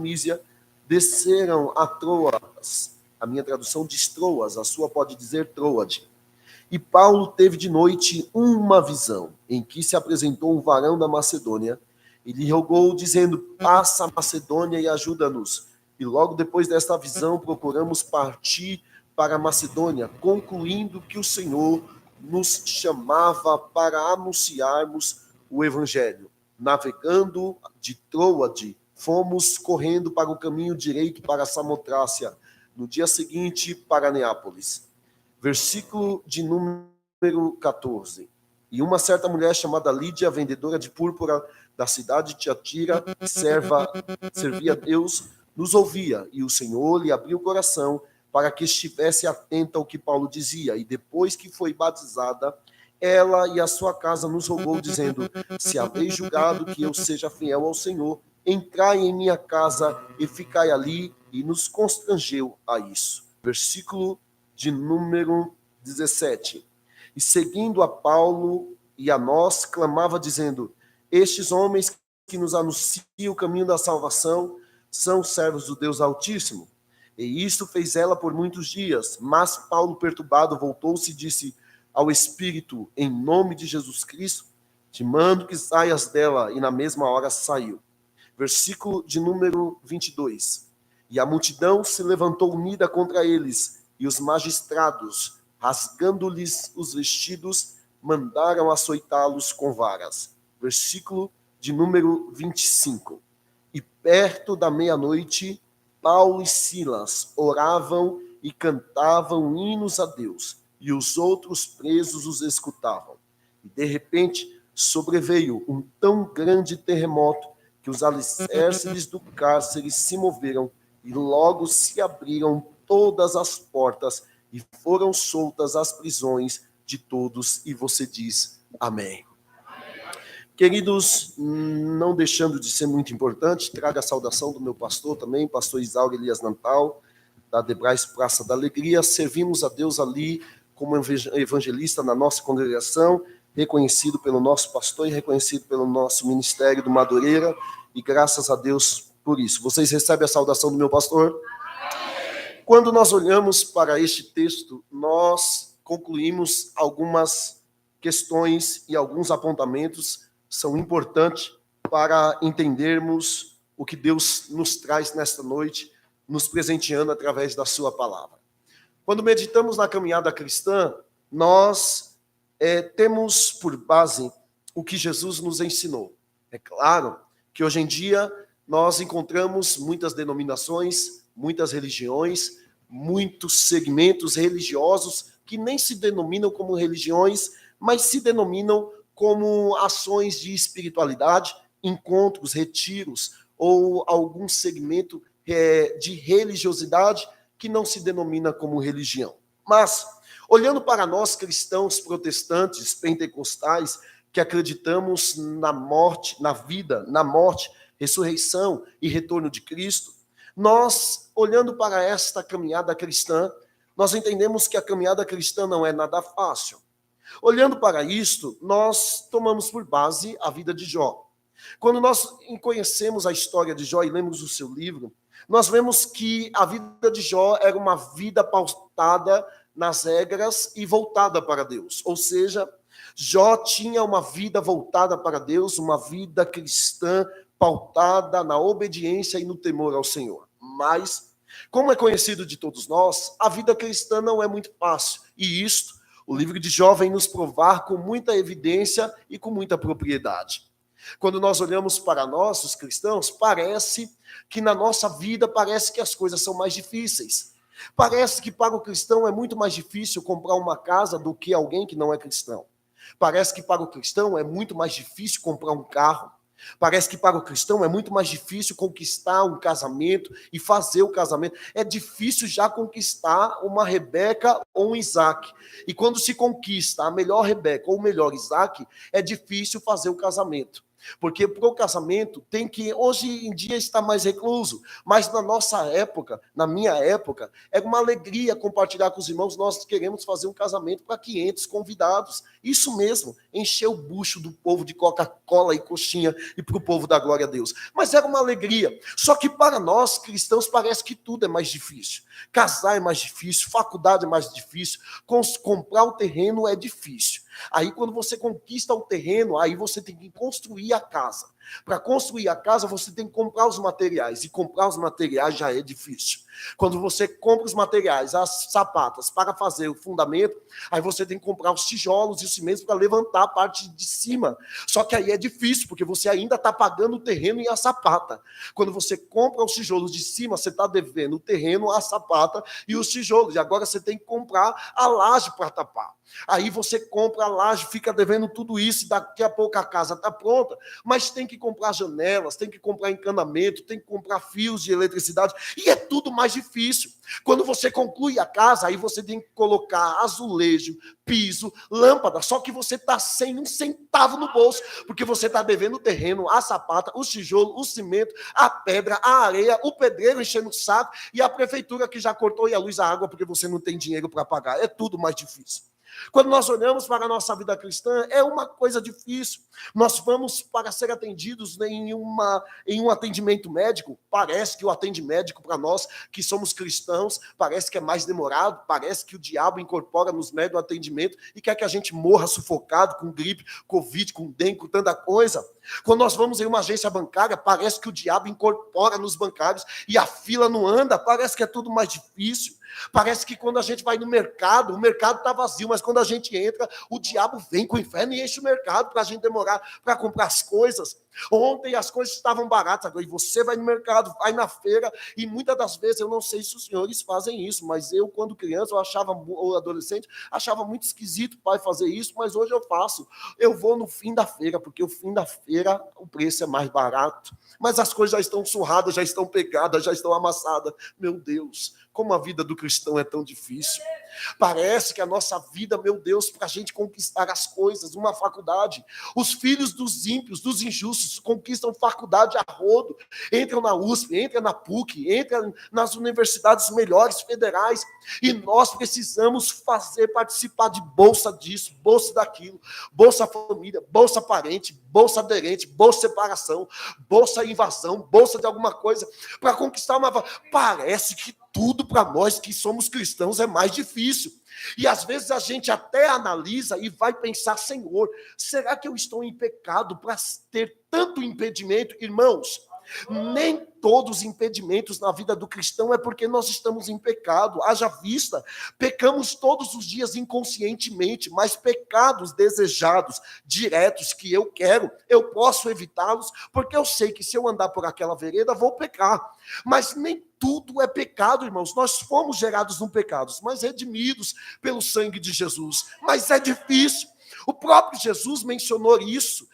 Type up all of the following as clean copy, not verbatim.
Mísia, desceram a Troas. A minha tradução diz Troas, a sua pode dizer Troade. E Paulo teve de noite uma visão, em que se apresentou um varão da Macedônia, e lhe rogou, dizendo: passa a Macedônia e ajuda-nos. E logo depois desta visão, procuramos partir para a Macedônia, concluindo que o Senhor nos chamava para anunciarmos o Evangelho. Navegando de Troade, fomos correndo para o caminho direito para Samotrácia, no dia seguinte para Neápolis. Versículo de número 14. E uma certa mulher chamada Lídia, vendedora de púrpura da cidade de Tiatira, servia a Deus, nos ouvia, e o Senhor lhe abriu o coração para que estivesse atenta ao que Paulo dizia. E depois que foi batizada, ela e a sua casa nos rogou, dizendo: se haveis julgado que eu seja fiel ao Senhor, entrai em minha casa e ficai ali, e nos constrangeu a isso. Versículo de número 17. E seguindo a Paulo e a nós, clamava dizendo: estes homens que nos anunciam o caminho da salvação são servos do Deus Altíssimo. E isto fez ela por muitos dias. Mas Paulo, perturbado, voltou-se e disse ao Espírito: em nome de Jesus Cristo, te mando que saias dela. E na mesma hora saiu. Versículo de número 22. E a multidão se levantou unida contra eles, e os magistrados, rasgando-lhes os vestidos, mandaram açoitá-los com varas. Versículo de número 25. E perto da meia-noite, Paulo e Silas oravam e cantavam hinos a Deus, e os outros presos os escutavam. E de repente sobreveio um tão grande terremoto que os alicerces do cárcere se moveram, e logo se abriram todas as portas e foram soltas as prisões de todos. E você diz amém. Queridos, não deixando de ser muito importante, trago a saudação do meu pastor também, pastor Isauro Elias Nantal, da Debrais Praça da Alegria. Servimos a Deus ali como evangelista na nossa congregação, reconhecido pelo nosso pastor e reconhecido pelo nosso ministério do Madureira, e graças a Deus por isso. Vocês recebem a saudação do meu pastor? Quando nós olhamos para este texto, nós concluímos algumas questões e alguns apontamentos são importantes para entendermos o que Deus nos traz nesta noite, nos presenteando através da sua palavra. Quando meditamos na caminhada cristã, nós temos por base o que Jesus nos ensinou. É claro que hoje em dia nós encontramos muitas denominações, muitas religiões, muitos segmentos religiosos que nem se denominam como religiões, mas se denominam como ações de espiritualidade, encontros, retiros, ou algum segmento de religiosidade que não se denomina como religião. Mas, olhando para nós cristãos protestantes, pentecostais, que acreditamos na morte, na vida, na morte, ressurreição e retorno de Cristo, nós, olhando para esta caminhada cristã, nós entendemos que a caminhada cristã não é nada fácil. Olhando para isto, nós tomamos por base a vida de Jó. Quando nós conhecemos a história de Jó e lemos o seu livro, nós vemos que a vida de Jó era uma vida pautada nas regras e voltada para Deus. Ou seja, Jó tinha uma vida voltada para Deus, uma vida cristã pautada na obediência e no temor ao Senhor. Mas, como é conhecido de todos nós, a vida cristã não é muito fácil. E isto, o livro de Jó vem nos provar com muita evidência e com muita propriedade. Quando nós olhamos para nós, os cristãos, parece que na nossa vida, parece que as coisas são mais difíceis. Parece que para o cristão é muito mais difícil comprar uma casa do que alguém que não é cristão. Parece que para o cristão é muito mais difícil comprar um carro. Parece que para o cristão é muito mais difícil conquistar um casamento e fazer o casamento. É difícil já conquistar uma Rebeca ou um Isaac. E quando se conquista a melhor Rebeca ou o melhor Isaac, é difícil fazer o casamento. Porque para o casamento tem que, hoje em dia está mais recluso, mas na nossa época, na minha época, é uma alegria compartilhar com os irmãos, nós queremos fazer um casamento para 500 convidados. Isso mesmo, encher o bucho do povo de Coca-Cola e coxinha e para o povo da glória a Deus. Mas era uma alegria. Só que para nós, cristãos, parece que tudo é mais difícil. Casar é mais difícil, faculdade é mais difícil, comprar o terreno é difícil. Aí quando você conquista o terreno, aí você tem que construir a casa. Para construir a casa, você tem que comprar os materiais. E comprar os materiais já é difícil. Quando você compra os materiais, as sapatas, para fazer o fundamento, aí você tem que comprar os tijolos e o cimento para levantar a parte de cima. Só que aí é difícil, porque você ainda está pagando o terreno e a sapata. Quando você compra os tijolos de cima, você está devendo o terreno, a sapata e os tijolos. E agora você tem que comprar a laje para tapar. Aí você compra a laje, fica devendo tudo isso, e daqui a pouco a casa está pronta, mas tem que comprar janelas, tem que comprar encanamento, tem que comprar fios de eletricidade, e é tudo mais difícil. Quando você conclui a casa, aí você tem que colocar azulejo, piso, lâmpada, só que você está sem um centavo no bolso, porque você está devendo o terreno, a sapata, o tijolo, o cimento, a pedra, a areia, o pedreiro enchendo o saco, e a prefeitura que já cortou e a luz, a água, porque você não tem dinheiro para pagar. É tudo mais difícil. Quando nós olhamos para a nossa vida cristã, é uma coisa difícil. Nós vamos para ser atendidos em um atendimento médico. Parece que o atendimento médico para nós, que somos cristãos, parece que é mais demorado, parece que o diabo incorpora nos médios do atendimento e quer que a gente morra sufocado com gripe, covid, com dengue, com tanta coisa. Quando nós vamos em uma agência bancária, parece que o diabo incorpora nos bancários e a fila não anda, parece que é tudo mais difícil. Parece que quando a gente vai no mercado, o mercado está vazio, mas quando a gente entra, o diabo vem com o inferno e enche o mercado para a gente demorar para comprar as coisas. Ontem as coisas estavam baratas, agora e você vai no mercado, vai na feira, e muitas das vezes, eu não sei se os senhores fazem isso, mas eu, quando criança, ou adolescente, achava muito esquisito o pai fazer isso, mas hoje eu faço. Eu vou no fim da feira, porque o fim da feira, o preço é mais barato, mas as coisas já estão surradas, já estão pegadas, já estão amassadas. Meu Deus, como a vida do cristão é tão difícil. Parece que a nossa vida, meu Deus, para a gente conquistar as coisas, uma faculdade, os filhos dos ímpios, dos injustos, conquistam faculdade a rodo, entram na USP, entram na PUC, entram nas universidades melhores federais, e nós precisamos participar de bolsa disso, bolsa daquilo, bolsa família, bolsa parente, bolsa aderente, bolsa separação, bolsa invasão, bolsa de alguma coisa, para conquistar uma... Parece que tudo para nós que somos cristãos é mais difícil. E às vezes a gente até analisa e vai pensar, Senhor, será que eu estou em pecado para ter tanto impedimento? Irmãos, nem todos os impedimentos na vida do cristão é porque nós estamos em pecado. Haja vista, pecamos todos os dias inconscientemente, mas pecados desejados, diretos, que eu quero, eu posso evitá-los, porque eu sei que se eu andar por aquela vereda, vou pecar. Mas nem tudo é pecado, irmãos. Nós fomos gerados no pecado, mas redimidos pelo sangue de Jesus. Mas é difícil. O próprio Jesus mencionou isso.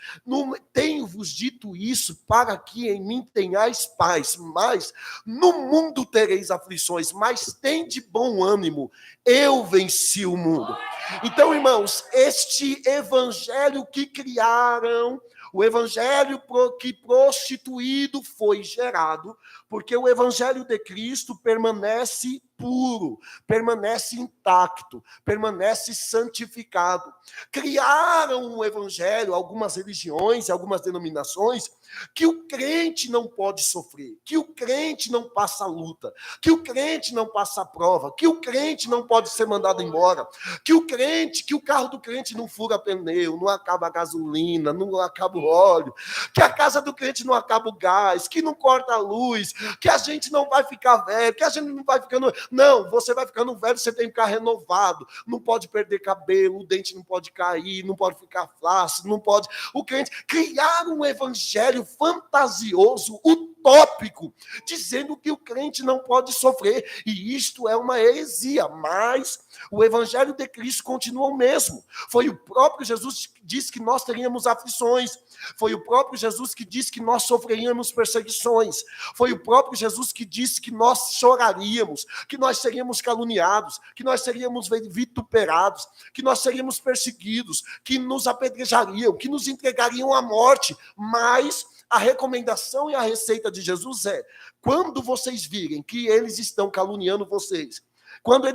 Tenho-vos dito isso para que em mim tenhais paz, mas no mundo tereis aflições, mas tende bom ânimo. Eu venci o mundo. Então, irmãos, este evangelho que criaram, o evangelho que prostituído foi gerado, porque o evangelho de Cristo permanece puro, permanece intacto, permanece santificado. Criaram um evangelho, algumas religiões, algumas denominações, que o crente não pode sofrer, que o crente não passa luta, que o crente não passa prova, que o crente não pode ser mandado embora, que o carro do crente não fura pneu, não acaba a gasolina, não acaba o óleo, que a casa do crente não acaba o gás, que não corta a luz, que a gente não vai ficar velho, que a gente não vai ficando... Não, você vai ficando velho, você tem que ficar renovado, não pode perder cabelo, o dente não pode cair, não pode ficar flácido, não pode... O crente criar um evangelho fantasioso, utópico, dizendo que o crente não pode sofrer, e isto é uma heresia, mas o evangelho de Cristo continua o mesmo. Foi o próprio Jesus que disse que nós teríamos aflições, foi o próprio Jesus que disse que nós sofreríamos perseguições, foi o próprio próprio Jesus que disse que nós choraríamos, que nós seríamos caluniados, que nós seríamos vituperados, que nós seríamos perseguidos, que nos apedrejariam, que nos entregariam à morte. Mas a recomendação e a receita de Jesus é: quando vocês virem que eles estão caluniando vocês, quando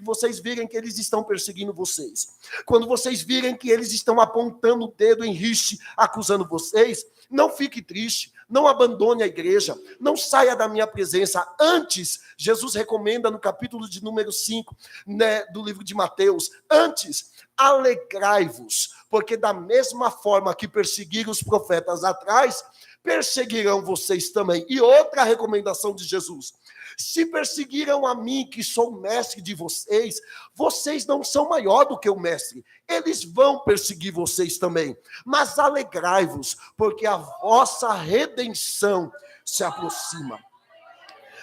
vocês virem que eles estão perseguindo vocês, quando vocês virem que eles estão apontando o dedo em riste, acusando vocês, não fique triste, não abandone a igreja, não saia da minha presença. Antes, Jesus recomenda no capítulo de número 5, né, do livro de Mateus, antes, alegrai-vos, porque da mesma forma que perseguiram os profetas atrás, perseguirão vocês também. E outra recomendação de Jesus: se perseguiram a mim, que sou o mestre de vocês, vocês não são maior do que o mestre. Eles vão perseguir vocês também. Mas alegrai-vos, porque a vossa redenção se aproxima.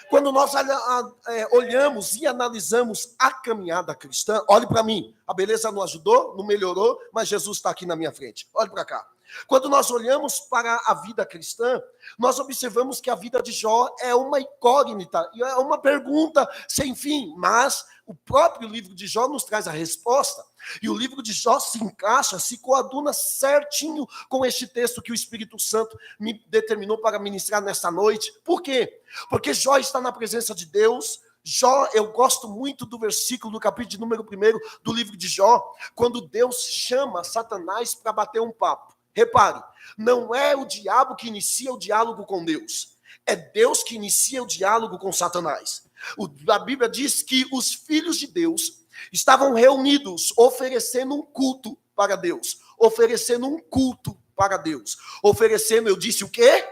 Quando nós olhamos e analisamos a caminhada cristã, olhe para mim, a beleza não ajudou, não melhorou, mas Jesus está aqui na minha frente. Olhe para cá. Quando nós olhamos para a vida cristã, nós observamos que a vida de Jó é uma incógnita, é uma pergunta sem fim, mas o próprio livro de Jó nos traz a resposta. E o livro de Jó se encaixa, se coaduna certinho com este texto que o Espírito Santo me determinou para ministrar nesta noite. Por quê? Porque Jó está na presença de Deus. Jó, eu gosto muito do versículo do capítulo de número 1 do livro de Jó, quando Deus chama Satanás para bater um papo. Repare, não é o diabo que inicia o diálogo com Deus, é Deus que inicia o diálogo com Satanás. A Bíblia diz que os filhos de Deus estavam reunidos, oferecendo um culto para Deus, oferecendo, eu disse o quê?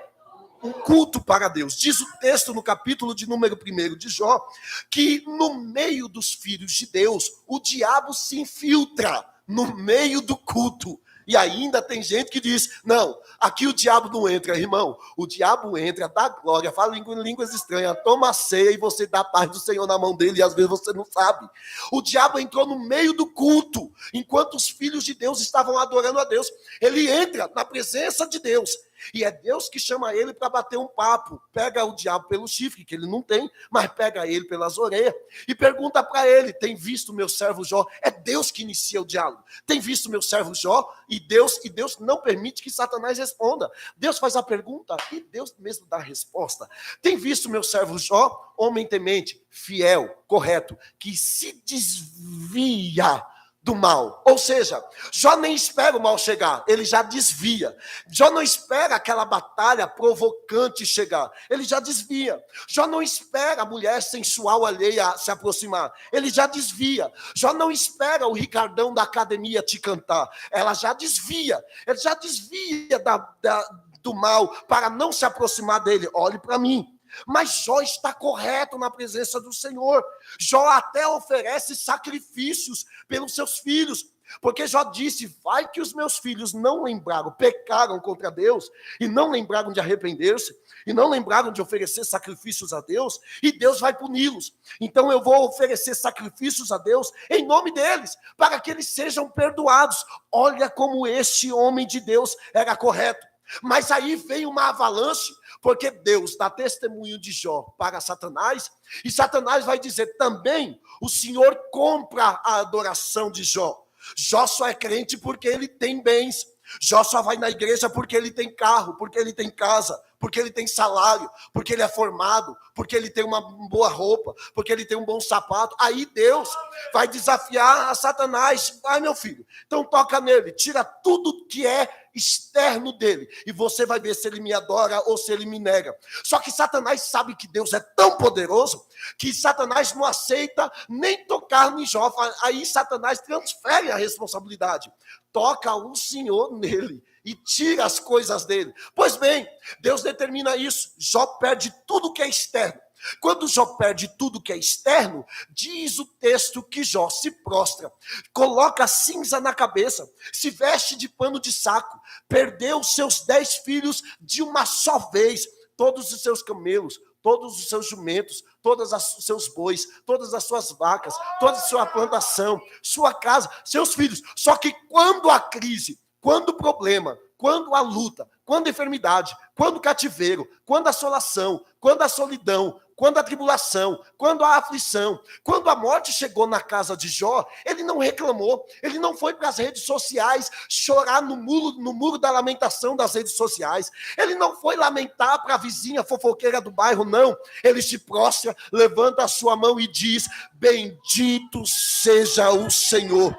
Um culto para Deus. Diz o texto no capítulo de número 1 de Jó, que no meio dos filhos de Deus, o diabo se infiltra no meio do culto. E ainda tem gente que diz: não, aqui o diabo não entra, irmão. O diabo entra, dá glória, fala línguas estranhas, toma a ceia e você dá a paz do Senhor na mão dele e às vezes você não sabe. O diabo entrou no meio do culto, enquanto os filhos de Deus estavam adorando a Deus. Ele entra na presença de Deus. E é Deus que chama ele para bater um papo. Pega o diabo pelo chifre, que ele não tem, mas pega ele pelas orelhas e pergunta para ele: tem visto meu servo Jó? É Deus que inicia o diálogo. Tem visto meu servo Jó? E Deus não permite que Satanás responda. Deus faz a pergunta e Deus mesmo dá a resposta. Tem visto meu servo Jó? Homem temente, fiel, correto, que se desvia do mal. Ou seja, Jó nem espera o mal chegar, ele já desvia. Jó não espera aquela batalha provocante chegar, ele já desvia. Jó não espera a mulher sensual alheia se aproximar, ele já desvia. Jó não espera o Ricardão da academia te cantar, ela já desvia. Ele já desvia do mal para não se aproximar dele. Olhe para mim. Mas Jó está correto na presença do Senhor. Jó até oferece sacrifícios pelos seus filhos, porque Jó disse: vai que os meus filhos não lembraram, pecaram contra Deus, e não lembraram de arrepender-se, e não lembraram de oferecer sacrifícios a Deus, e Deus vai puni-los. Então eu vou oferecer sacrifícios a Deus em nome deles, para que eles sejam perdoados. Olha como este homem de Deus era correto. Mas aí vem uma avalanche, porque Deus dá testemunho de Jó para Satanás, e Satanás vai dizer também: o Senhor compra a adoração de Jó. Jó só é crente porque ele tem bens. Jó só vai na igreja porque ele tem carro, porque ele tem casa, porque ele tem salário, porque ele é formado, porque ele tem uma boa roupa, porque ele tem um bom sapato. Aí Deus vai desafiar a Satanás: ai, meu filho, então toca nele, tira tudo que é externo dele, e você vai ver se ele me adora ou se ele me nega. Só que Satanás sabe que Deus é tão poderoso que Satanás não aceita nem tocar em Jó. Aí Satanás transfere a responsabilidade: toca o Senhor nele e tira as coisas dele. Pois bem, Deus determina isso. Jó perde tudo que é externo. Quando Jó perde tudo que é externo, diz o texto que Jó se prostra, coloca cinza na cabeça, se veste de pano de saco, perdeu seus 10 filhos de uma só vez, todos os seus camelos, todos os seus jumentos, todos os seus bois, todas as suas vacas, toda a sua plantação, sua casa, seus filhos. Só que quando a crise quando o problema, quando a luta, quando a enfermidade, quando o cativeiro, quando a assolação, quando a solidão, quando a tribulação, quando a aflição, quando a morte chegou na casa de Jó, ele não reclamou, ele não foi para as redes sociais chorar no muro da lamentação das redes sociais, ele não foi lamentar para a vizinha fofoqueira do bairro, não, ele se prostra, levanta a sua mão e diz: bendito seja o Senhor,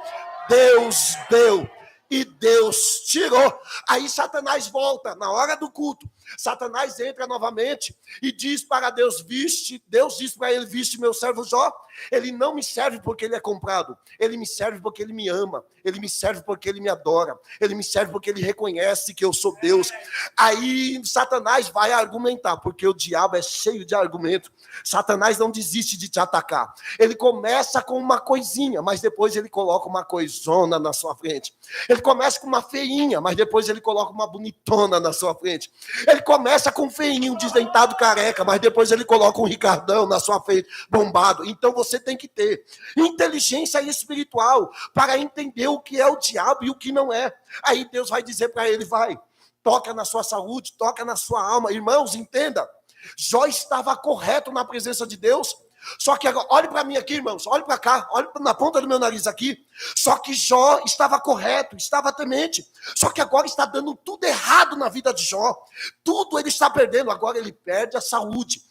Deus deu e Deus tirou. Aí Satanás volta na hora do culto. Satanás entra novamente e diz para Deus: viste, Deus diz para ele: viste meu servo Jó? Ele não me serve porque ele é comprado, ele me serve porque ele me ama, ele me serve porque ele me adora, ele me serve porque ele reconhece que eu sou Deus. Aí Satanás vai argumentar, porque o diabo é cheio de argumento. Satanás não desiste de te atacar. Ele começa com uma coisinha, mas depois ele coloca uma coisona na sua frente. Ele começa com uma feinha, mas depois ele coloca uma bonitona na sua frente. Ele começa com um feinho, um desdentado careca, mas depois ele coloca um Ricardão na sua frente, bombado. Então você tem que ter inteligência espiritual para entender o que é o diabo e o que não é. Aí Deus vai dizer para ele: vai, toca na sua saúde, toca na sua alma. Irmãos, entenda, Jó estava correto na presença de Deus. Só que agora, olhe para mim aqui, irmãos, olhe para cá, olhe na ponta do meu nariz aqui. Só que Jó estava correto, estava temente. Só que agora está dando tudo errado na vida de Jó. Tudo ele está perdendo. Agora ele perde a saúde,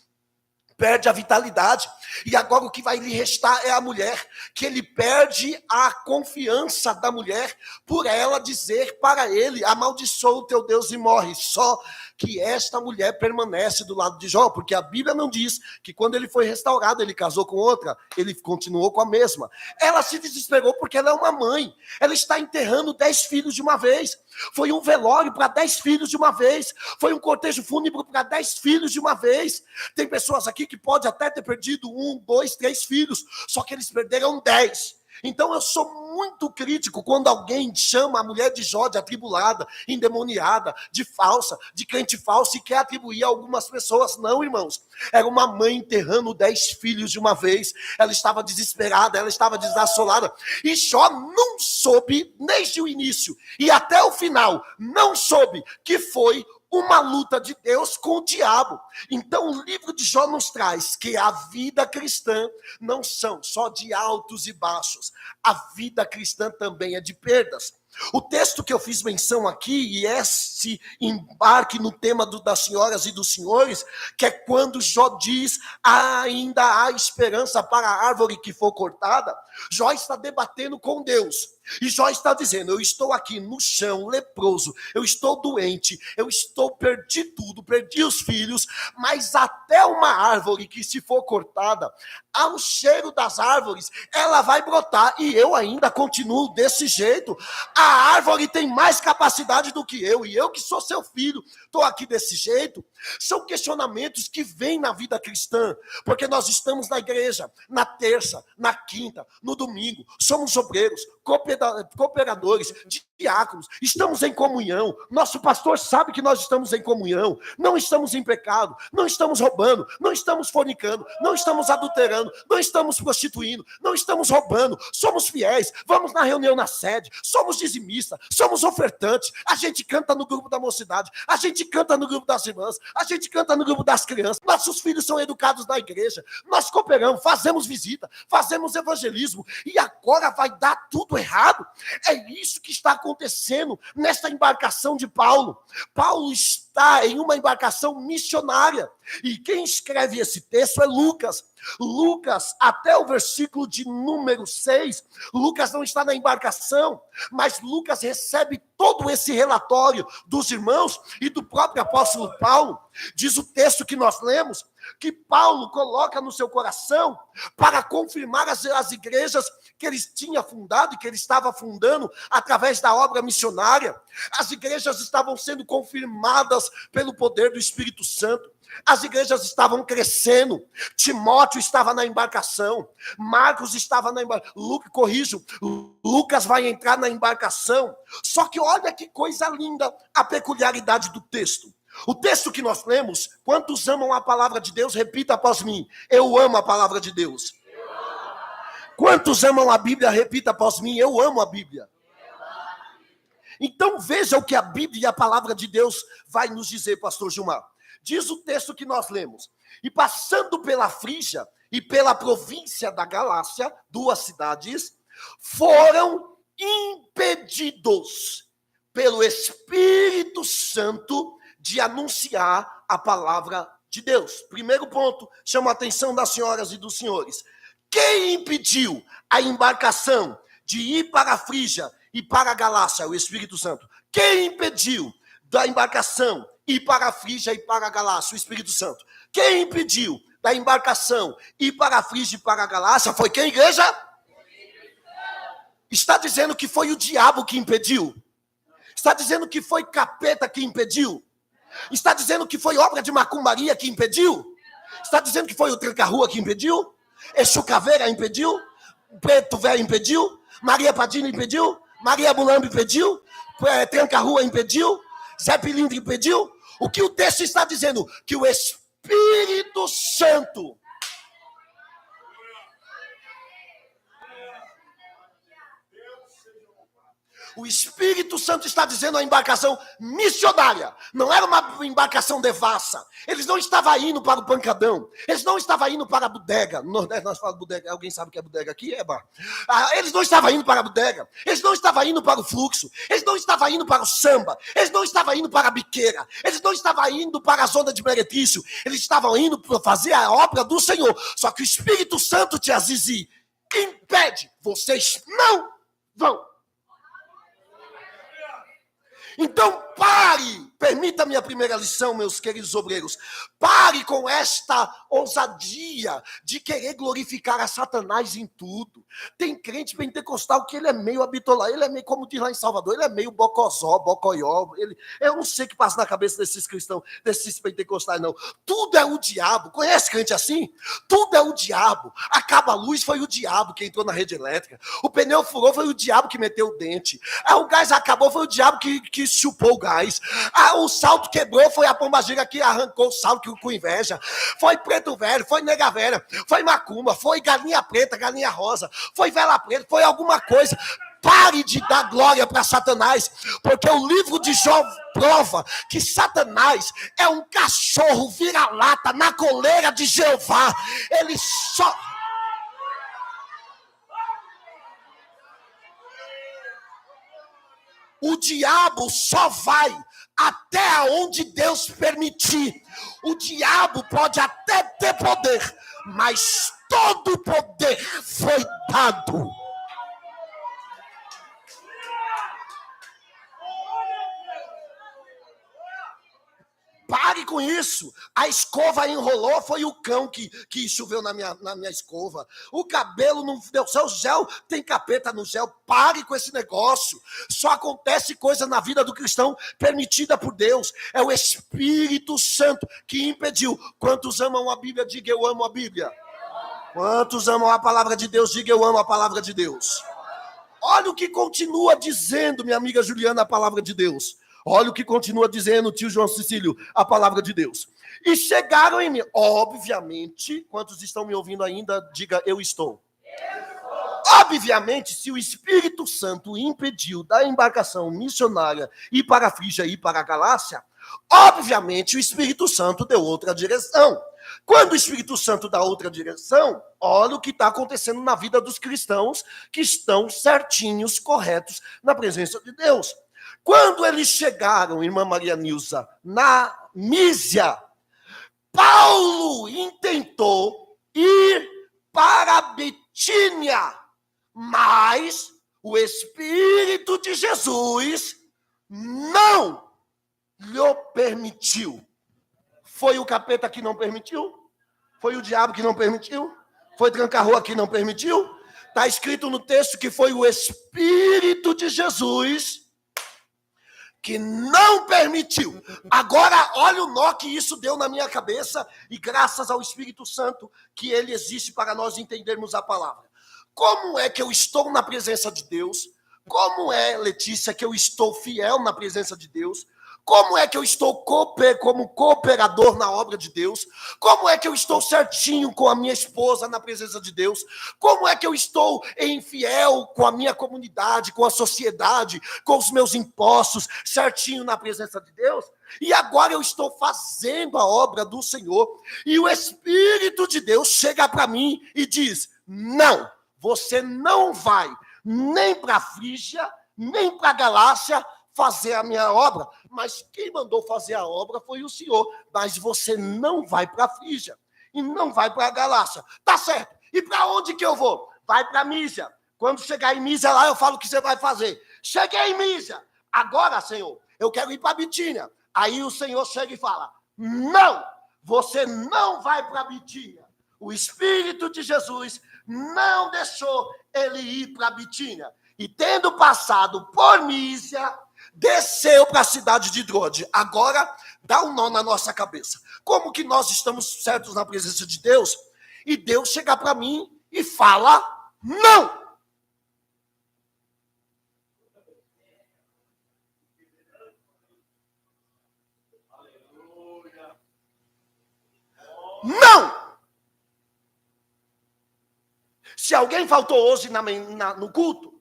perde a vitalidade, e agora o que vai lhe restar é a mulher, que ele perde a confiança da mulher, por ela dizer para ele: amaldiçoa o teu Deus e morre. Só que esta mulher permanece do lado de Jó, porque a Bíblia não diz que quando ele foi restaurado, ele casou com outra, ele continuou com a mesma. Ela se desesperou porque ela é uma mãe, ela está enterrando 10 filhos de uma vez, foi um velório para 10 filhos de uma vez, foi um cortejo fúnebre para 10 filhos de uma vez. Tem pessoas aqui que pode até ter perdido 1, 2, 3 filhos, só que eles perderam 10. Então eu sou muito crítico quando alguém chama a mulher de Jó de atribulada, endemoniada, de falsa, de crente falsa, e quer atribuir a algumas pessoas. Não, irmãos, era uma mãe enterrando 10 filhos de uma vez. Ela estava desesperada, ela estava desassolada, e Jó não soube desde o início e até o final, não soube que foi uma luta de Deus com o diabo. Então o livro de Jó nos traz que a vida cristã não são só de altos e baixos. A vida cristã também é de perdas. O texto que eu fiz menção aqui, e esse embarque no tema das senhoras e dos senhores, que é quando Jó diz: ainda há esperança para a árvore que for cortada. Jó está debatendo com Deus. E Jó está dizendo: eu estou aqui no chão, leproso, eu estou doente, perdi tudo, perdi os filhos, mas até uma árvore que, se for cortada, ao cheiro das árvores, ela vai brotar, e eu ainda continuo desse jeito. A árvore tem mais capacidade do que eu, e eu que sou seu filho, estou aqui desse jeito. São questionamentos que vêm na vida cristã, porque nós estamos na igreja, na terça, na quinta, no domingo, somos obreiros, cooperadores, diáconos, estamos em comunhão, nosso pastor sabe que nós estamos em comunhão, não estamos em pecado, não estamos roubando, não estamos fornicando, não estamos adulterando, não estamos prostituindo, não estamos roubando, somos fiéis, vamos na reunião na sede, somos dizimistas, somos ofertantes, a gente canta no grupo da mocidade, a gente canta no grupo das irmãs, a gente canta no grupo das crianças, nossos filhos são educados na igreja, nós cooperamos, fazemos visita, fazemos evangelismo, e agora vai dar tudo errado. É isso que está acontecendo nesta embarcação de Paulo. Paulo está em uma embarcação missionária, e quem escreve esse texto é Lucas. Lucas, até o versículo de número 6, Lucas não está na embarcação, mas Lucas recebe todo esse relatório dos irmãos e do próprio apóstolo Paulo. Diz o texto que nós lemos, que Paulo coloca no seu coração para confirmar as igrejas que ele tinha fundado e que ele estava fundando através da obra missionária. As igrejas estavam sendo confirmadas pelo poder do Espírito Santo. As igrejas estavam crescendo. Timóteo estava na embarcação. Marcos estava na embarcação. Lucas vai entrar na embarcação. Só que olha que coisa linda a peculiaridade do texto. O texto que nós lemos: quantos amam a palavra de Deus? Repita após mim: eu amo a palavra de Deus. Quantos amam a Bíblia? Repita após mim: eu amo a Bíblia. Então veja o que a Bíblia e a palavra de Deus vai nos dizer, pastor Gilmar. Diz o texto que nós lemos: e passando pela Frígia e pela província da Galácia, 2 cidades, foram impedidos pelo Espírito Santo de anunciar a palavra de Deus. Primeiro ponto, chama a atenção das senhoras e dos senhores. Quem impediu a embarcação de ir para a Frígia e para a Galácia? O Espírito Santo. Quem impediu da embarcação ir para a Frígia e para a Galácia? O Espírito Santo. Quem impediu da embarcação ir para a Frígia e para a Galácia? Foi quem, igreja? Está dizendo que foi o diabo que impediu? Está dizendo que foi capeta que impediu? Está dizendo que foi obra de macumbaria que impediu? Está dizendo que foi o tranca-rua que impediu? Exu Caveira impediu? Preto Velho impediu? Maria Padilha impediu? Maria Mulambo impediu? Tranca-rua impediu? Zé Pilindre impediu? O que o texto está dizendo? Que o Espírito Santo está dizendo a embarcação missionária. Não era uma embarcação devassa. Eles não estavam indo para o pancadão. Eles não estavam indo para a bodega. Nós falamos bodega. Alguém sabe o que é bodega aqui? Eles não estavam indo para a bodega. Eles não estavam indo para o fluxo. Eles não estavam indo para o samba. Eles não estavam indo para a biqueira. Eles não estavam indo para a zona de meretício. Eles estavam indo para fazer a obra do Senhor. Só que o Espírito Santo te azizi impede. Vocês não vão. Então pare, permita-me a primeira lição, meus queridos obreiros, pare com esta ousadia de querer glorificar a Satanás em tudo. Tem crente pentecostal que ele é meio habitolá, ele é meio, como diz lá em Salvador, ele é meio bocozó, bocoió, eu não sei o que passa na cabeça desses cristãos, desses pentecostais não. Tudo é o diabo, conhece crente assim? Tudo é o diabo, acaba a luz, foi o diabo que entrou na rede elétrica, o pneu furou, foi o diabo que meteu o dente, o gás acabou, foi o diabo que chupou o gás. O salto quebrou, foi a pombagira que arrancou o salto com inveja. Foi preto velho, foi nega velha, foi macumba, foi galinha preta, galinha rosa, foi vela preta, foi alguma coisa. Pare de dar glória para Satanás, porque o livro de Jó prova que Satanás é um cachorro vira-lata na coleira de Jeová. Ele só... O diabo só vai até onde Deus permitir. O diabo pode até ter poder, mas todo poder foi dado. Pare com isso. A escova enrolou, foi o cão que choveu na minha escova. O cabelo não deu certo, o gel tem capeta no gel. Pare com esse negócio. Só acontece coisa na vida do cristão permitida por Deus. É o Espírito Santo que impediu. Quantos amam a Bíblia? Diga: eu amo a Bíblia. Quantos amam a palavra de Deus? Diga: eu amo a palavra de Deus. Olha o que continua dizendo, minha amiga Juliana, a palavra de Deus. Olha o que continua dizendo o tio João Cecílio, a palavra de Deus. E chegaram em mim, obviamente, quantos estão me ouvindo ainda, diga: eu estou. Obviamente, se o Espírito Santo impediu da embarcação missionária ir para a Frígia e ir para a Galácia, obviamente o Espírito Santo deu outra direção. Quando o Espírito Santo dá outra direção, olha o que está acontecendo na vida dos cristãos que estão certinhos, corretos na presença de Deus. Quando eles chegaram, irmã Maria Nilza, na Mísia, Paulo intentou ir para Betínia, mas o Espírito de Jesus não lhe permitiu. Foi o capeta que não permitiu? Foi o diabo que não permitiu? Foi tranca-rua que não permitiu? Está escrito no texto que foi o Espírito de Jesus que não permitiu. Agora, olha o nó que isso deu na minha cabeça, e graças ao Espírito Santo que ele existe para nós entendermos a palavra. Como é que eu estou na presença de Deus? Como é, Letícia, que eu estou fiel na presença de Deus? Como é que eu estou como cooperador na obra de Deus? Como é que eu estou certinho com a minha esposa na presença de Deus? Como é que eu estou em fiel com a minha comunidade, com a sociedade, com os meus impostos, certinho na presença de Deus? E agora eu estou fazendo a obra do Senhor, e o Espírito de Deus chega para mim e diz: não, você não vai nem para a Frígia, nem para a Galácia fazer a minha obra. Mas quem mandou fazer a obra foi o Senhor. Mas você não vai para a Frígia e não vai para a Galácia. Tá certo. E para onde que eu vou? Vai para Mísia. Quando chegar em Mísia lá, eu falo o que você vai fazer. Cheguei em Mísia. Agora, Senhor, eu quero ir para Bitínia. Aí o Senhor chega e fala: não, você não vai para Bitínia. O Espírito de Jesus não deixou ele ir para Bitínia. E tendo passado por Mísia, desceu para a cidade de Drode. Agora, dá um nó na nossa cabeça. Como que nós estamos certos na presença de Deus, e Deus chega para mim e fala: não! Não! Se alguém faltou hoje no culto,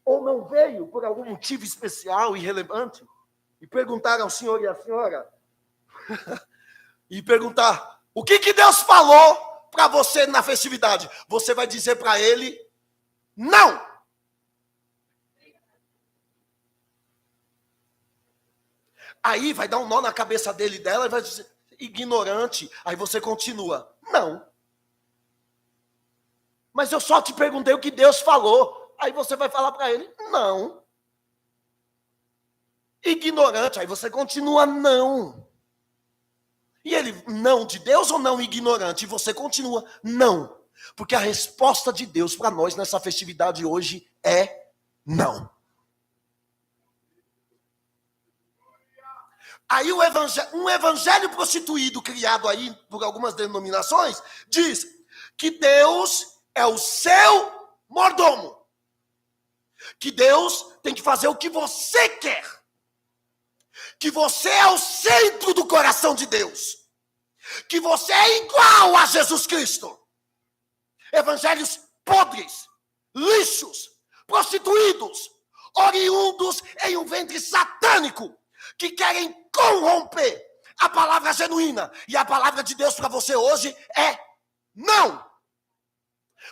ou não veio por algum motivo especial e relevante, e perguntar ao senhor e à senhora, e perguntar: o que Deus falou para você na festividade? Você vai dizer para ele: não! Aí vai dar um nó na cabeça dele e dela, e vai dizer: ignorante. Aí você continua: não. Mas eu só te perguntei o que Deus falou. Aí você vai falar para ele: não. Ignorante. Aí você continua: não. E ele: não de Deus ou não ignorante? E você continua: não. Porque a resposta de Deus para nós nessa festividade hoje é não. Aí um evangelho prostituído criado aí por algumas denominações diz que Deus é o seu mordomo. Que Deus tem que fazer o que você quer. Que você é o centro do coração de Deus. Que você é igual a Jesus Cristo. Evangelhos podres, lixos, prostituídos, oriundos em um ventre satânico, que querem corromper a palavra genuína. E a palavra de Deus para você hoje é não.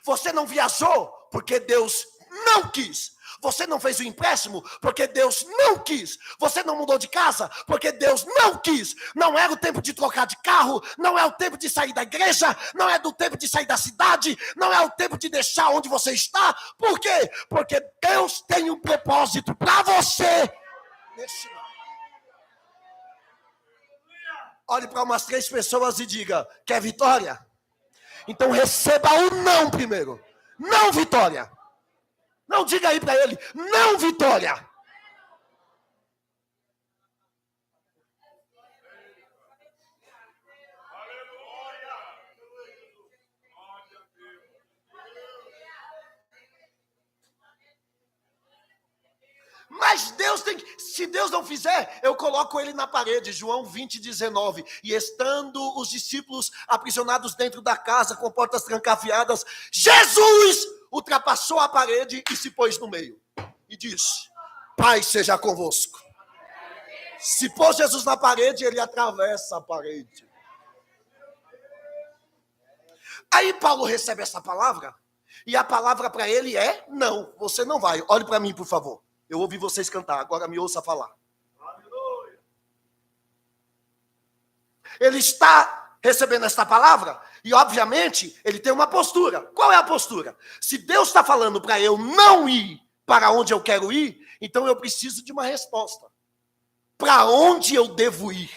Você não viajou porque Deus não quis. Você não fez o empréstimo porque Deus não quis. Você não mudou de casa porque Deus não quis. Não era o tempo de trocar de carro. Não é o tempo de sair da igreja. Não é do tempo de sair da cidade. Não é o tempo de deixar onde você está. Por quê? Porque Deus tem um propósito para você. Olhe para umas 3 pessoas e diga: quer vitória? Então receba o não primeiro. Não vitória. Não, diga aí para ele: não vitória. Mas Deus tem que, se Deus não fizer, eu coloco ele na parede. João 20:19. E estando os discípulos aprisionados dentro da casa, com portas trancafiadas, Jesus ultrapassou a parede e se pôs no meio. E disse: Pai seja convosco. Se pôs Jesus na parede, ele atravessa a parede. Aí Paulo recebe essa palavra, e a palavra para ele é: não, você não vai. Olhe para mim, por favor. Eu ouvi vocês cantar, agora me ouça falar. Ele está recebendo esta palavra e, obviamente, ele tem uma postura. Qual é a postura? Se Deus está falando para eu não ir para onde eu quero ir, então eu preciso de uma resposta. Para onde eu devo ir?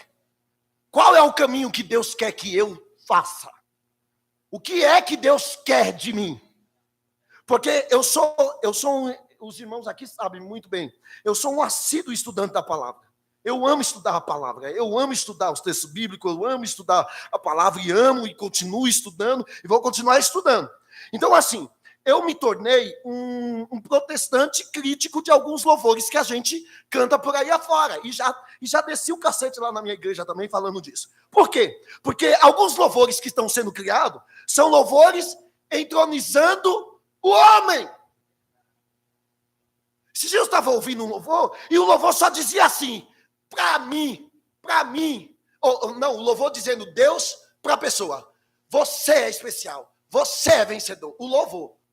Qual é o caminho que Deus quer que eu faça? O que é que Deus quer de mim? Porque eu sou os irmãos aqui sabem muito bem, eu sou um assíduo estudante da palavra. Eu amo estudar a palavra, eu amo estudar os textos bíblicos, eu amo estudar a palavra e amo e continuo estudando e vou continuar estudando. Então, assim, eu me tornei um protestante crítico de alguns louvores que a gente canta por aí afora. E já desci o cacete lá na minha igreja também falando disso. Por quê? Porque alguns louvores que estão sendo criados são louvores entronizando o homem. Esses dias eu estava ouvindo um louvor, e o louvor só dizia assim, para mim. Não, o louvor dizendo Deus para a pessoa. Você é especial, você é vencedor. O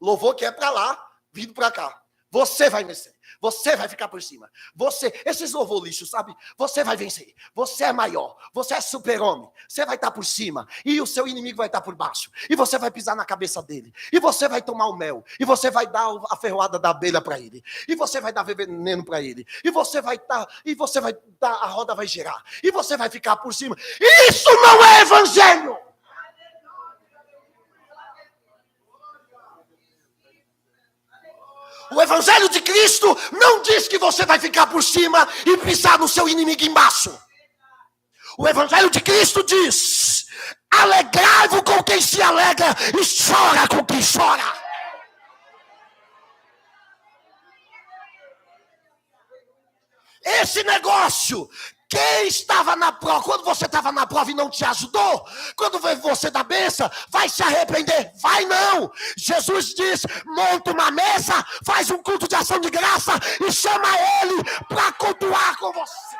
louvor que é para lá, vindo para cá. Você vai vencer, você vai ficar por cima. Esses louvor lixo, sabe? Você vai vencer, você é maior, você é super-homem. Você vai estar por cima, e o seu inimigo vai estar por baixo. E você vai pisar na cabeça dele. E você vai tomar o mel. E você vai dar a ferroada da abelha para ele. E você vai dar veneno para ele. E você vai dar, a roda vai girar. E você vai ficar por cima. Isso não é evangelho! O evangelho de Cristo não diz que você vai ficar por cima e pisar no seu inimigo embaixo. O evangelho de Cristo diz: alegrai-vos com quem se alegra e chora com quem chora. Esse negócio, quem estava na prova, quando você estava na prova e não te ajudou, quando você dá benção, vai se arrepender? Vai não! Jesus diz, monta uma mesa, faz um culto de ação de graça e chama ele para cultuar com você.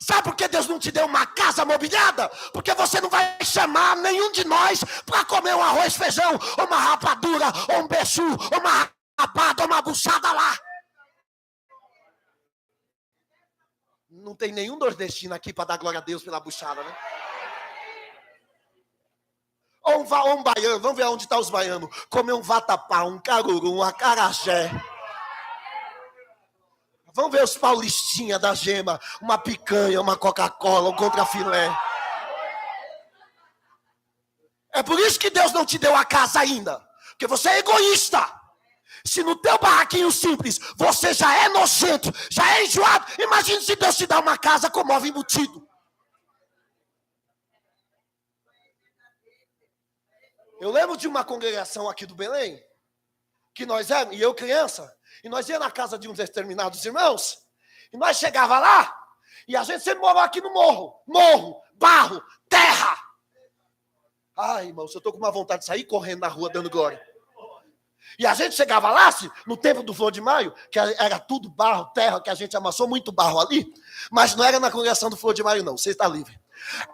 Sabe por que Deus não te deu uma casa mobiliada? Porque você não vai chamar nenhum de nós para comer um arroz, feijão, ou uma rapadura, ou um beiju, ou uma rapada, ou uma buchada lá. Não tem nenhum nordestino aqui para dar glória a Deus pela buchada, né? Ou um baiano, vamos ver onde estão os baianos. Comer um vatapá, um caruru, um acarajé. Vamos ver os paulistinhas da gema, uma picanha, uma Coca-Cola, um contrafilé. É por isso que Deus não te deu a casa ainda. Porque você é egoísta. Se no teu barraquinho simples você já é nojento, já é enjoado, imagine se Deus te dá uma casa com móvel embutido. Eu lembro de uma congregação aqui do Belém, que nós éramos, e eu criança, e nós íamos na casa de uns determinados irmãos, e nós chegava lá, e a gente sempre morava aqui no morro, barro, terra. Ai, irmãos, eu estou com uma vontade de sair correndo na rua dando glória. E a gente chegava lá, no tempo do Flor de Maio, que era tudo barro, terra, que a gente amassou muito barro ali, mas não era na congregação do Flor de Maio não, você está livre.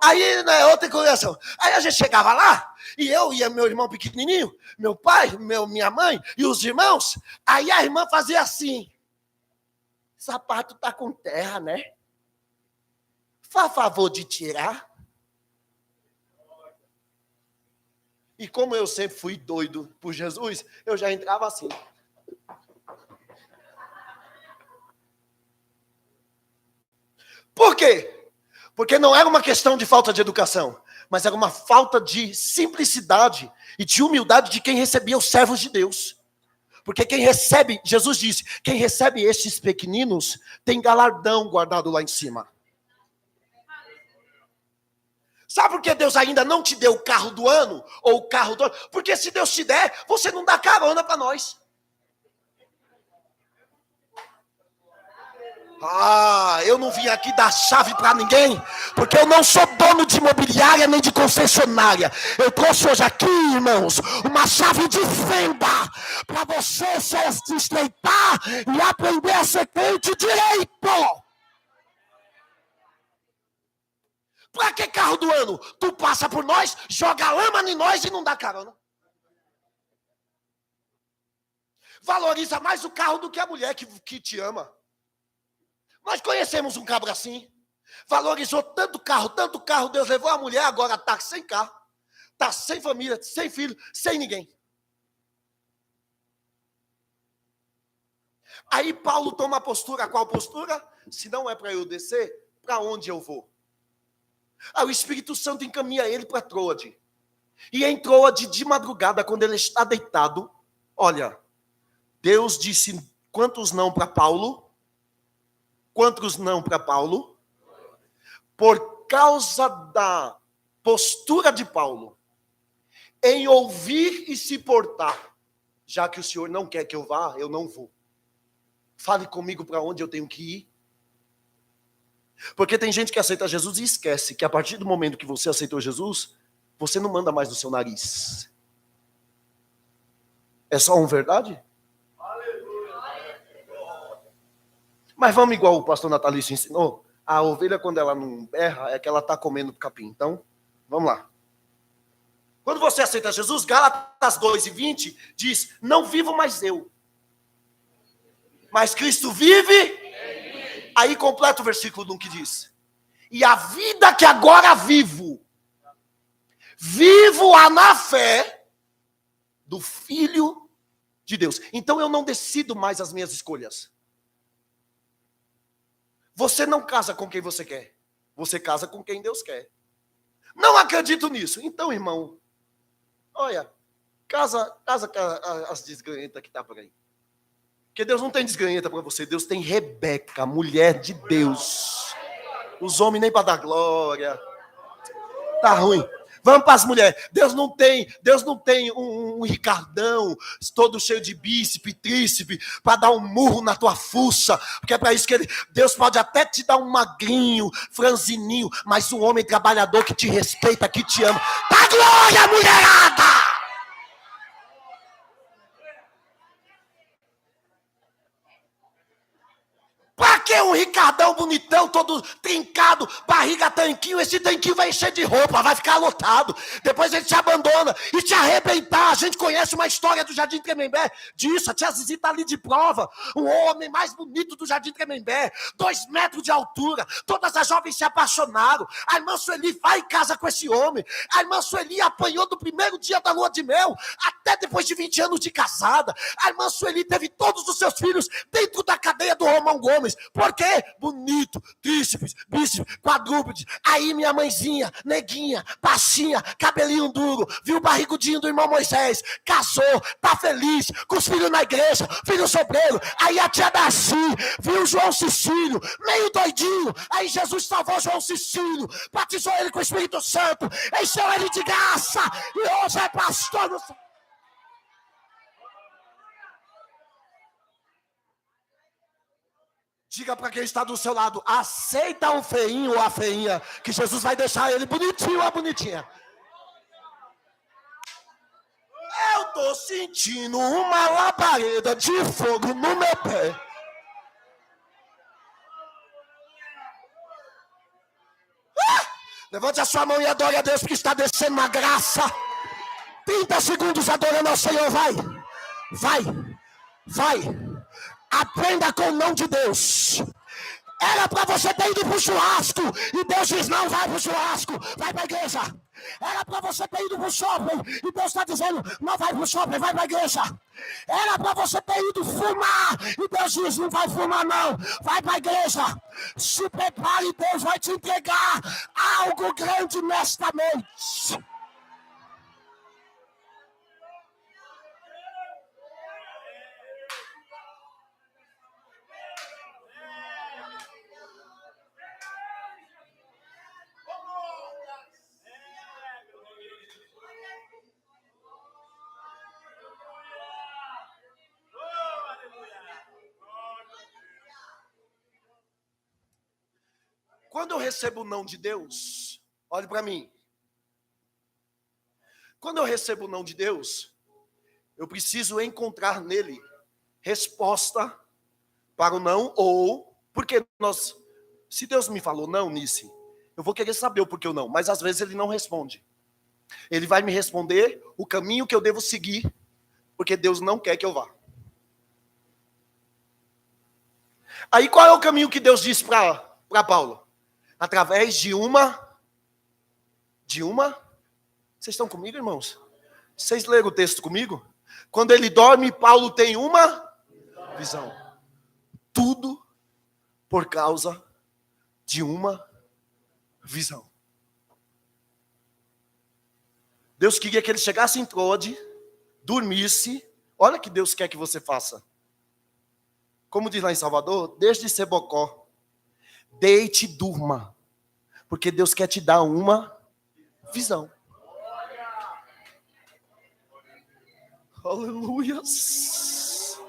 Aí, na outra congregação, aí a gente chegava lá, e eu e meu irmão pequenininho, meu pai, minha mãe e os irmãos, aí a irmã fazia assim, sapato tá com terra, né? Faz favor de tirar. E como eu sempre fui doido por Jesus, eu já entrava assim. Por quê? Porque não era uma questão de falta de educação, mas era uma falta de simplicidade e de humildade de quem recebia os servos de Deus. Porque quem recebe, Jesus disse, quem recebe estes pequeninos tem galardão guardado lá em cima. Sabe por que Deus ainda não te deu o carro do ano? Ou o carro do ano? Porque se Deus te der, você não dá carona para nós. Eu não vim aqui dar chave para ninguém, porque eu não sou dono de imobiliária nem de concessionária. Eu trouxe hoje aqui, irmãos, uma chave de fenda para você se estreitar e aprender a ser crente direito. Para que carro do ano? Tu passa por nós, joga lama em nós e não dá carona. Valoriza mais o carro do que a mulher que te ama. Nós conhecemos um cabra assim. Valorizou tanto carro, Deus levou a mulher, agora está sem carro. Está sem família, sem filho, sem ninguém. Aí Paulo toma a postura, qual postura? Se não é para eu descer, para onde eu vou? Aí o Espírito Santo encaminha ele para Troade. E em Troade, de madrugada, quando ele está deitado, olha, Deus disse quantos não para Paulo? Quantos não para Paulo? Por causa da postura de Paulo, em ouvir e se portar já que o Senhor não quer que eu vá, eu não vou. Fale comigo para onde eu tenho que ir. Porque tem gente que aceita Jesus e esquece que a partir do momento que você aceitou Jesus, você não manda mais no seu nariz. É só uma verdade? Mas vamos igual o pastor Natalício ensinou. A ovelha, quando ela não berra, é que ela está comendo capim. Então, vamos lá. Quando você aceita Jesus, Gálatas 2:20 diz, não vivo mais eu, mas Cristo vive. Aí completa o versículo 1 que diz, e a vida que agora vivo, vivo-a na fé do Filho de Deus. Então eu não decido mais as minhas escolhas. Você não casa com quem você quer. Você casa com quem Deus quer. Não acredito nisso. Então, irmão, olha, casa com as desgranhentas que tá por aí. Porque Deus não tem desgranhenta para você. Deus tem Rebeca, mulher de Deus. Os homens nem para dar glória. Tá ruim. Vamos para as mulheres. Deus não tem um Ricardão todo cheio de bíceps, tríceps, para dar um murro na tua fuça. Porque é para isso que Deus pode até te dar um magrinho, franzininho, mas um homem trabalhador que te respeita, que te ama. Dá glória, mulherada! Pra que um Ricardão bonitão, todo trincado, barriga tanquinho? Esse tanquinho vai encher de roupa, vai ficar lotado. Depois ele te abandona e te arrebentar. A gente conhece uma história do Jardim Tremembé disso. A tia Zizi tá ali de prova. O homem mais bonito do Jardim Tremembé, 2 metros de altura. Todas as jovens se apaixonaram. A irmã Sueli vai em casa com esse homem. A irmã Sueli apanhou do primeiro dia da lua de mel até depois de 20 anos de casada. A irmã Sueli teve todos os seus filhos dentro da cadeia do Romão Gomes. Por quê? Bonito, tríceps, bíceps, quadrúpede. Aí minha mãezinha, neguinha, baixinha, cabelinho duro, viu o barrigudinho do irmão Moisés, casou, tá feliz, com os filhos na igreja, filho sobreiro. Aí a tia Darcy viu o João Cecílio, meio doidinho. Aí Jesus salvou João Cecílio, batizou ele com o Espírito Santo, encheu ele de graça, e hoje é pastor no... Diga para quem está do seu lado, aceita o feinho ou a feinha, que Jesus vai deixar ele bonitinho ou a bonitinha. Eu estou sentindo uma labareda de fogo no meu pé. Levante a sua mão e adore a Deus, porque está descendo uma graça. 30 segundos adorando ao Senhor, vai. Aprenda com o não de Deus. Era para você ter ido pro churrasco e Deus diz, não vai pro churrasco, vai pra igreja. Era para você ter ido pro shopping e Deus está dizendo, não vai pro shopping, vai pra igreja. Era para você ter ido fumar e Deus diz, não vai fumar não, vai pra igreja. Se prepare, Deus vai te entregar algo grande nesta noite. Quando eu recebo o não de Deus, olhe para mim. Quando eu recebo o não de Deus, eu preciso encontrar nele resposta para o não, ou porque se Deus me falou não, Nice, eu vou querer saber o porquê o não, mas às vezes ele não responde. Ele vai me responder o caminho que eu devo seguir, porque Deus não quer que eu vá. Aí qual é o caminho que Deus disse para Paulo? Através de uma... Vocês estão comigo, irmãos? Vocês leram o texto comigo? Quando ele dorme, Paulo tem uma visão. Tudo por causa de uma visão. Deus queria que ele chegasse em Trode, dormisse. Olha o que Deus quer que você faça. Como diz lá em Salvador, desde Sebocó. Deite e durma, porque Deus quer te dar uma visão. Aleluias.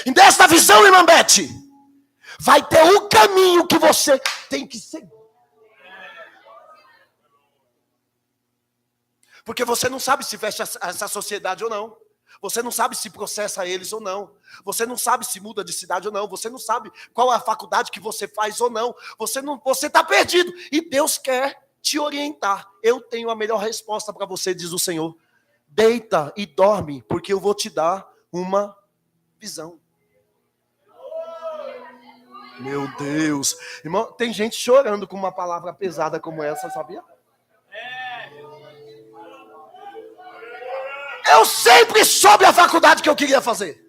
E desta visão, irmã Beth, vai ter um caminho que você tem que seguir. Porque você não sabe se fecha essa sociedade ou não. Você não sabe se processa eles ou não. Você não sabe se muda de cidade ou não. Você não sabe qual é a faculdade que você faz ou não. Você está perdido. E Deus quer te orientar. Eu tenho a melhor resposta para você, diz o Senhor. Deita e dorme, porque eu vou te dar uma visão. Meu Deus. Irmão, tem gente chorando com uma palavra pesada como essa, sabia? Eu sempre soube a faculdade que eu queria fazer.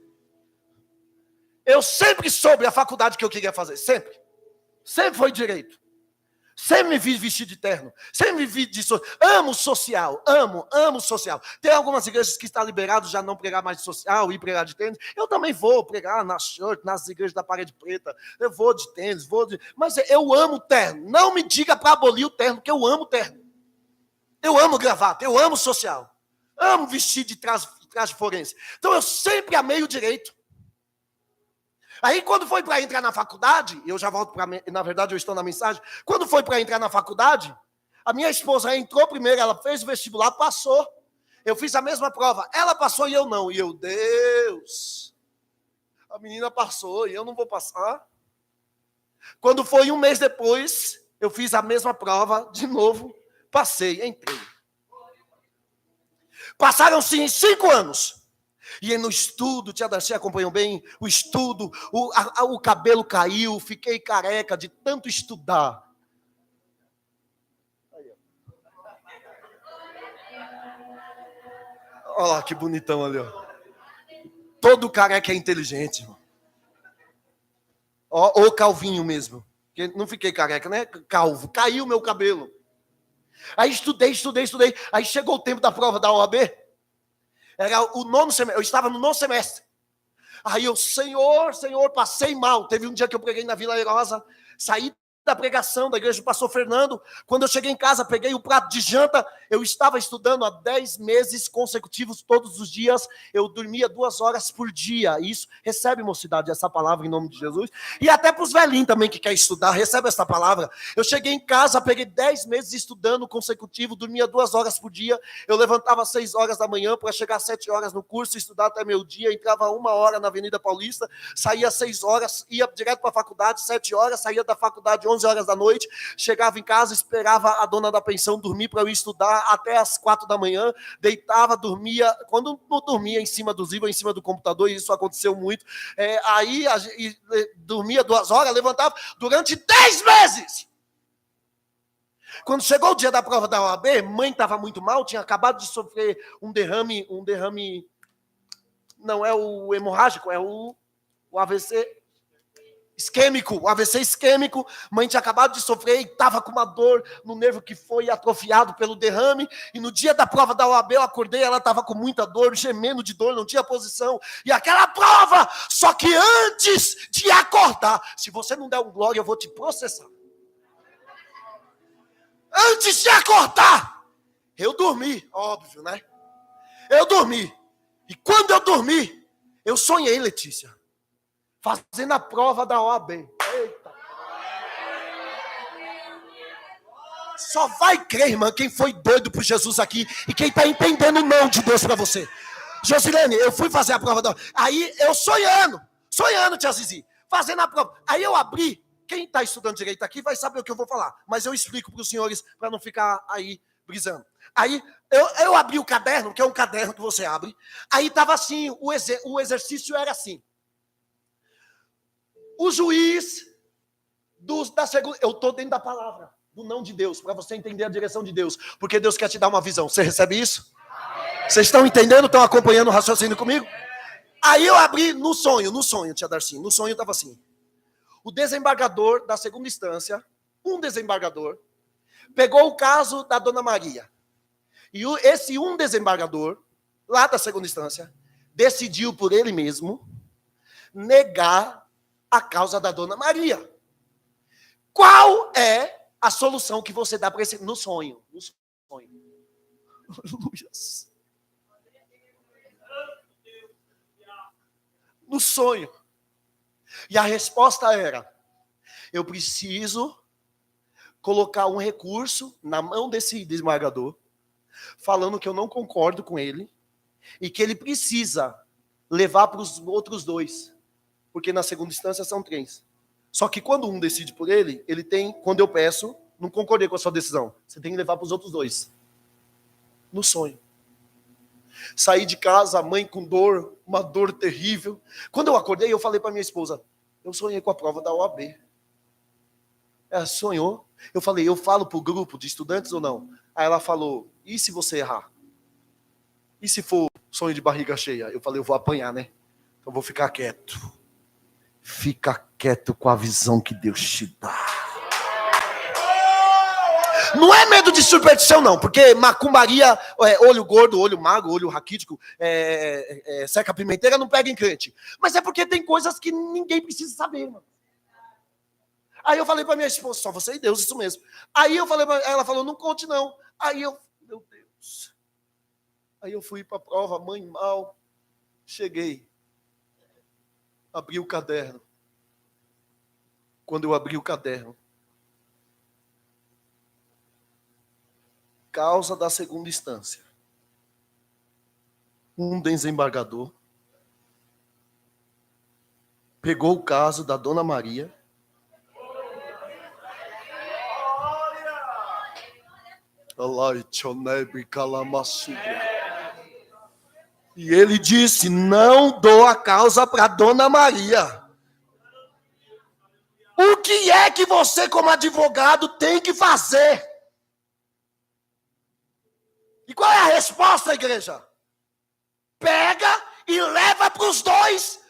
Eu sempre soube a faculdade que eu queria fazer. Sempre. Sempre foi direito. Sempre me vi vestido de terno. Sempre me vi de... Amo social. Amo social. Tem algumas igrejas que está liberado já não pregar mais de social e pregar de tênis. Eu também vou pregar nas igrejas da parede preta. Eu vou de tênis, mas eu amo terno. Não me diga para abolir o terno, porque eu amo terno. Eu amo gravata, eu amo social. Amo vestir de traje forense. Então eu sempre amei o direito. Aí quando foi para entrar na faculdade, eu já volto para... Na verdade eu estou na mensagem. Quando foi para entrar na faculdade, a minha esposa entrou primeiro, ela fez o vestibular, passou. Eu fiz a mesma prova. Ela passou e eu não. E eu, Deus, a menina passou e eu não vou passar. Quando foi um mês depois, eu fiz a mesma prova de novo, passei, entrei. Passaram-se 5 anos. E no estudo, Tia Darcy acompanhou bem, o estudo, o cabelo caiu, fiquei careca de tanto estudar. Olha lá, que bonitão ali, ó. Todo careca é inteligente, irmão. Ou calvinho mesmo. Não fiquei careca, né? Calvo. Caiu meu cabelo. Aí estudei. Aí chegou o tempo da prova da OAB. Era o 9º semestre. Eu estava no 9º semestre. Aí eu, Senhor, passei mal. Teve um dia que eu preguei na Vila Airosa. Saí da pregação da igreja do pastor Fernando. Quando eu cheguei em casa, peguei o prato de janta. Eu estava estudando há 10 meses consecutivos, todos os dias. Eu dormia 2 horas por dia. Isso, recebe, mocidade, essa palavra em nome de Jesus. E até para os velhinhos também que querem estudar, recebe essa palavra. Eu cheguei em casa, peguei 10 meses estudando consecutivo, dormia 2 horas por dia. Eu levantava às 6 horas da manhã para chegar às 7 horas no curso, estudar até meio-dia. Entrava 1 hora na Avenida Paulista, saía às 6 horas, ia direto para a faculdade, 7 horas, saía da faculdade 11 horas da noite, chegava em casa, esperava a dona da pensão dormir para eu estudar até as 4 da manhã, deitava, dormia, quando não dormia em cima dos livros, em cima do computador, e isso aconteceu muito, aí dormia 2 horas, levantava durante 10 meses. Quando chegou o dia da prova da OAB, mãe estava muito mal, tinha acabado de sofrer um derrame, não é o hemorrágico, é o AVC isquêmico, o AVC isquêmico. Mãe tinha acabado de sofrer e estava com uma dor no nervo que foi atrofiado pelo derrame. E no dia da prova da OAB eu acordei, ela estava com muita dor, gemendo de dor, não tinha posição. E aquela prova, só que antes de acordar, se você não der um glória, eu vou te processar. Antes de acordar, eu dormi, óbvio, né? Eu dormi. E quando eu dormi, eu sonhei, Letícia, fazendo a prova da OAB. Eita. Só vai crer, irmã, quem foi doido por Jesus aqui e quem está entendendo o não de Deus para você. Josilene, eu fui fazer a prova da OAB. Aí eu sonhando, tia Zizi, fazendo a prova. Aí eu abri. Quem está estudando direito aqui vai saber o que eu vou falar. Mas eu explico para os senhores para não ficar aí brisando. Aí eu abri o caderno, que é um caderno que você abre. Aí estava assim, o exercício era assim. O juiz da segunda... Eu estou dentro da palavra, do não de Deus, para você entender a direção de Deus. Porque Deus quer te dar uma visão. Você recebe isso? Vocês estão entendendo? Estão acompanhando o raciocínio comigo? Aí eu abri no sonho, tia Darcy. No sonho estava assim. O desembargador da segunda instância, um desembargador, pegou o caso da Dona Maria. E esse um desembargador, lá da segunda instância, decidiu por ele mesmo negar a causa da Dona Maria. Qual é a solução que você dá para esse... No sonho. no sonho. E a resposta era: eu preciso colocar um recurso na mão desse desembargador, falando que eu não concordo com ele, e que ele precisa levar para os outros dois, porque na segunda instância são 3. Só que quando um decide por ele, ele tem, quando eu peço, não concordei com a sua decisão, você tem que levar para os outros 2. No sonho. Saí de casa, a mãe com dor, uma dor terrível. Quando eu acordei, eu falei para minha esposa: eu sonhei com a prova da OAB. Ela sonhou. Eu falei: eu falo para o grupo de estudantes ou não? Aí ela falou: e se você errar? E se for sonho de barriga cheia? Eu falei: eu vou apanhar, né? Então vou ficar quieto. Fica quieto com a visão que Deus te dá. Não é medo de superstição, não, porque macumbaria, olho gordo, olho magro, olho raquítico, seca pimenteira, não pega em crente. Mas é porque tem coisas que ninguém precisa saber, mano. Aí eu falei para minha esposa: só você e Deus, isso mesmo. Aí eu falei, ela falou: não conte não. Aí eu, meu Deus. Aí eu fui para a prova, mãe mal, cheguei, abri o caderno. Quando eu abri o caderno, causa da segunda instância, um desembargador pegou o caso da Dona Maria, e ele disse: não dou a causa para Dona Maria. O que é que você, como advogado, tem que fazer? E qual é a resposta, igreja? Pega e leva para os dois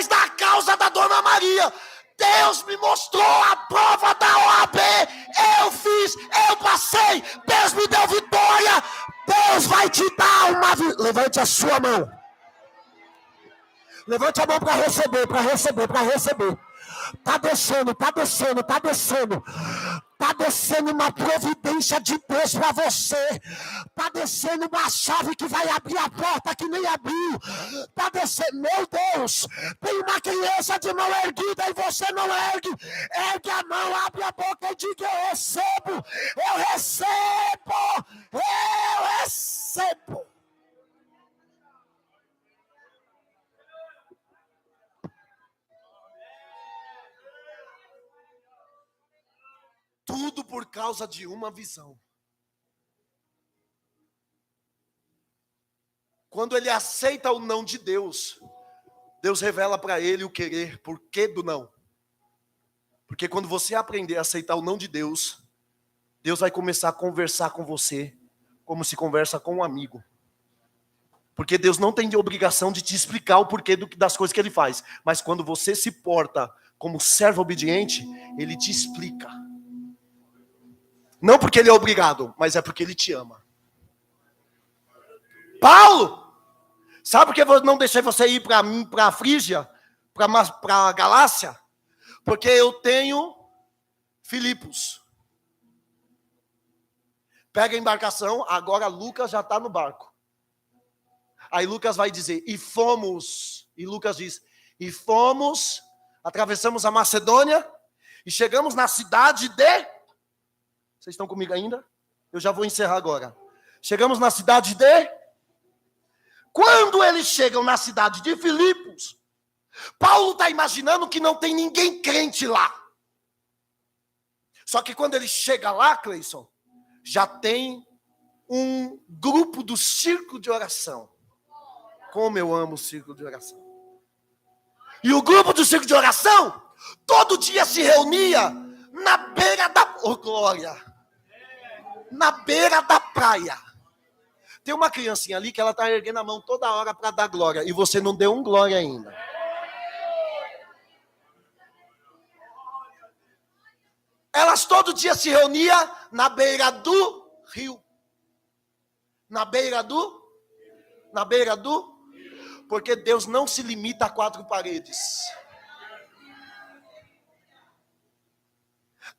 da causa da Dona Maria. Deus me mostrou a prova da OAB, eu fiz, eu passei, Deus me deu vitória, Deus vai te dar uma vitória. Levante a sua mão. Levante a mão para receber, para receber, para receber. Tá descendo, tá descendo, tá descendo. Tá descendo uma providência de Deus para você. Tá descendo uma chave que vai abrir a porta que nem abriu. Tá descendo, meu Deus. Tem uma criança de mão erguida e você não ergue. Ergue a mão, abre a boca e diga: eu recebo, eu recebo, eu recebo. Tudo por causa de uma visão. Quando ele aceita o não de Deus, Deus revela para ele o querer, por que do não. Porque quando você aprender a aceitar o não de Deus, Deus vai começar a conversar com você como se conversa com um amigo. Porque Deus não tem obrigação de te explicar o porquê das coisas que Ele faz. Mas quando você se porta como servo obediente, Ele te explica. Não porque Ele é obrigado, mas é porque Ele te ama. Paulo, sabe por que eu não deixei você ir para a Frígia, para a Galácia? Porque eu tenho Filipos. Pega a embarcação, agora Lucas já está no barco. Aí Lucas vai dizer: e fomos. E Lucas diz: e fomos, atravessamos a Macedônia e chegamos na cidade de... Vocês estão comigo ainda? Eu já vou encerrar agora. Chegamos na cidade de... Quando eles chegam na cidade de Filipos, Paulo está imaginando que não tem ninguém crente lá. Só que quando ele chega lá, Cleison, já tem um grupo do círculo de oração. Como eu amo o círculo de oração. E o grupo do círculo de oração, todo dia se reunia na beira da... Oh, glória! Na beira da praia. Tem uma criancinha ali que ela está erguendo a mão toda hora para dar glória. E você não deu um glória ainda. Elas todo dia se reuniam na beira do rio. Na beira do... Porque Deus não se limita a 4 paredes.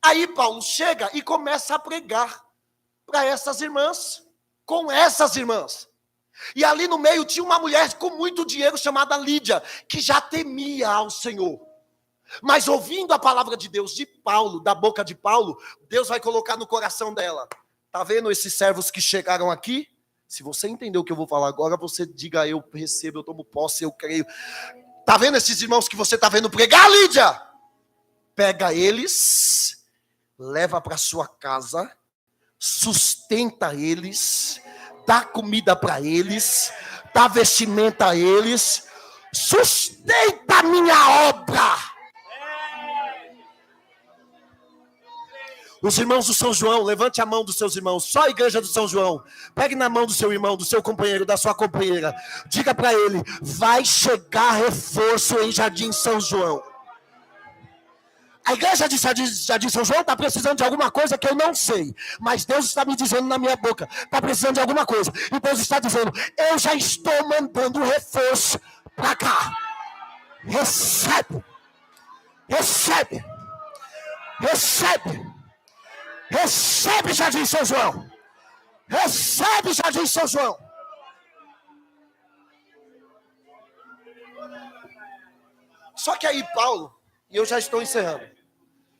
Aí Paulo chega e começa a pregar para essas irmãs. Com essas irmãs. E ali no meio tinha uma mulher com muito dinheiro chamada Lídia, que já temia ao Senhor. Mas ouvindo a palavra de Deus de Paulo, da boca de Paulo, Deus vai colocar no coração dela. Tá vendo esses servos que chegaram aqui? Se você entender o que eu vou falar agora, você diga: eu recebo, eu tomo posse, eu creio. Tá vendo esses irmãos que você tá vendo pregar, Lídia? Pega eles, leva para sua casa, sustenta eles, dá comida para eles, dá vestimenta a eles, sustenta a minha obra. Os irmãos do São João, levante a mão dos seus irmãos, só a igreja do São João. Pegue na mão do seu irmão, do seu companheiro, da sua companheira. Diga para ele: vai chegar reforço em Jardim São João. A igreja de Jardim São João está precisando de alguma coisa que eu não sei. Mas Deus está me dizendo na minha boca: está precisando de alguma coisa. E Deus está dizendo: eu já estou mandando reforço para cá. Recebe. Recebe. Recebe. Recebe, Jardim São João. Recebe, Jardim São João. Só que aí, Paulo, e eu já estou encerrando.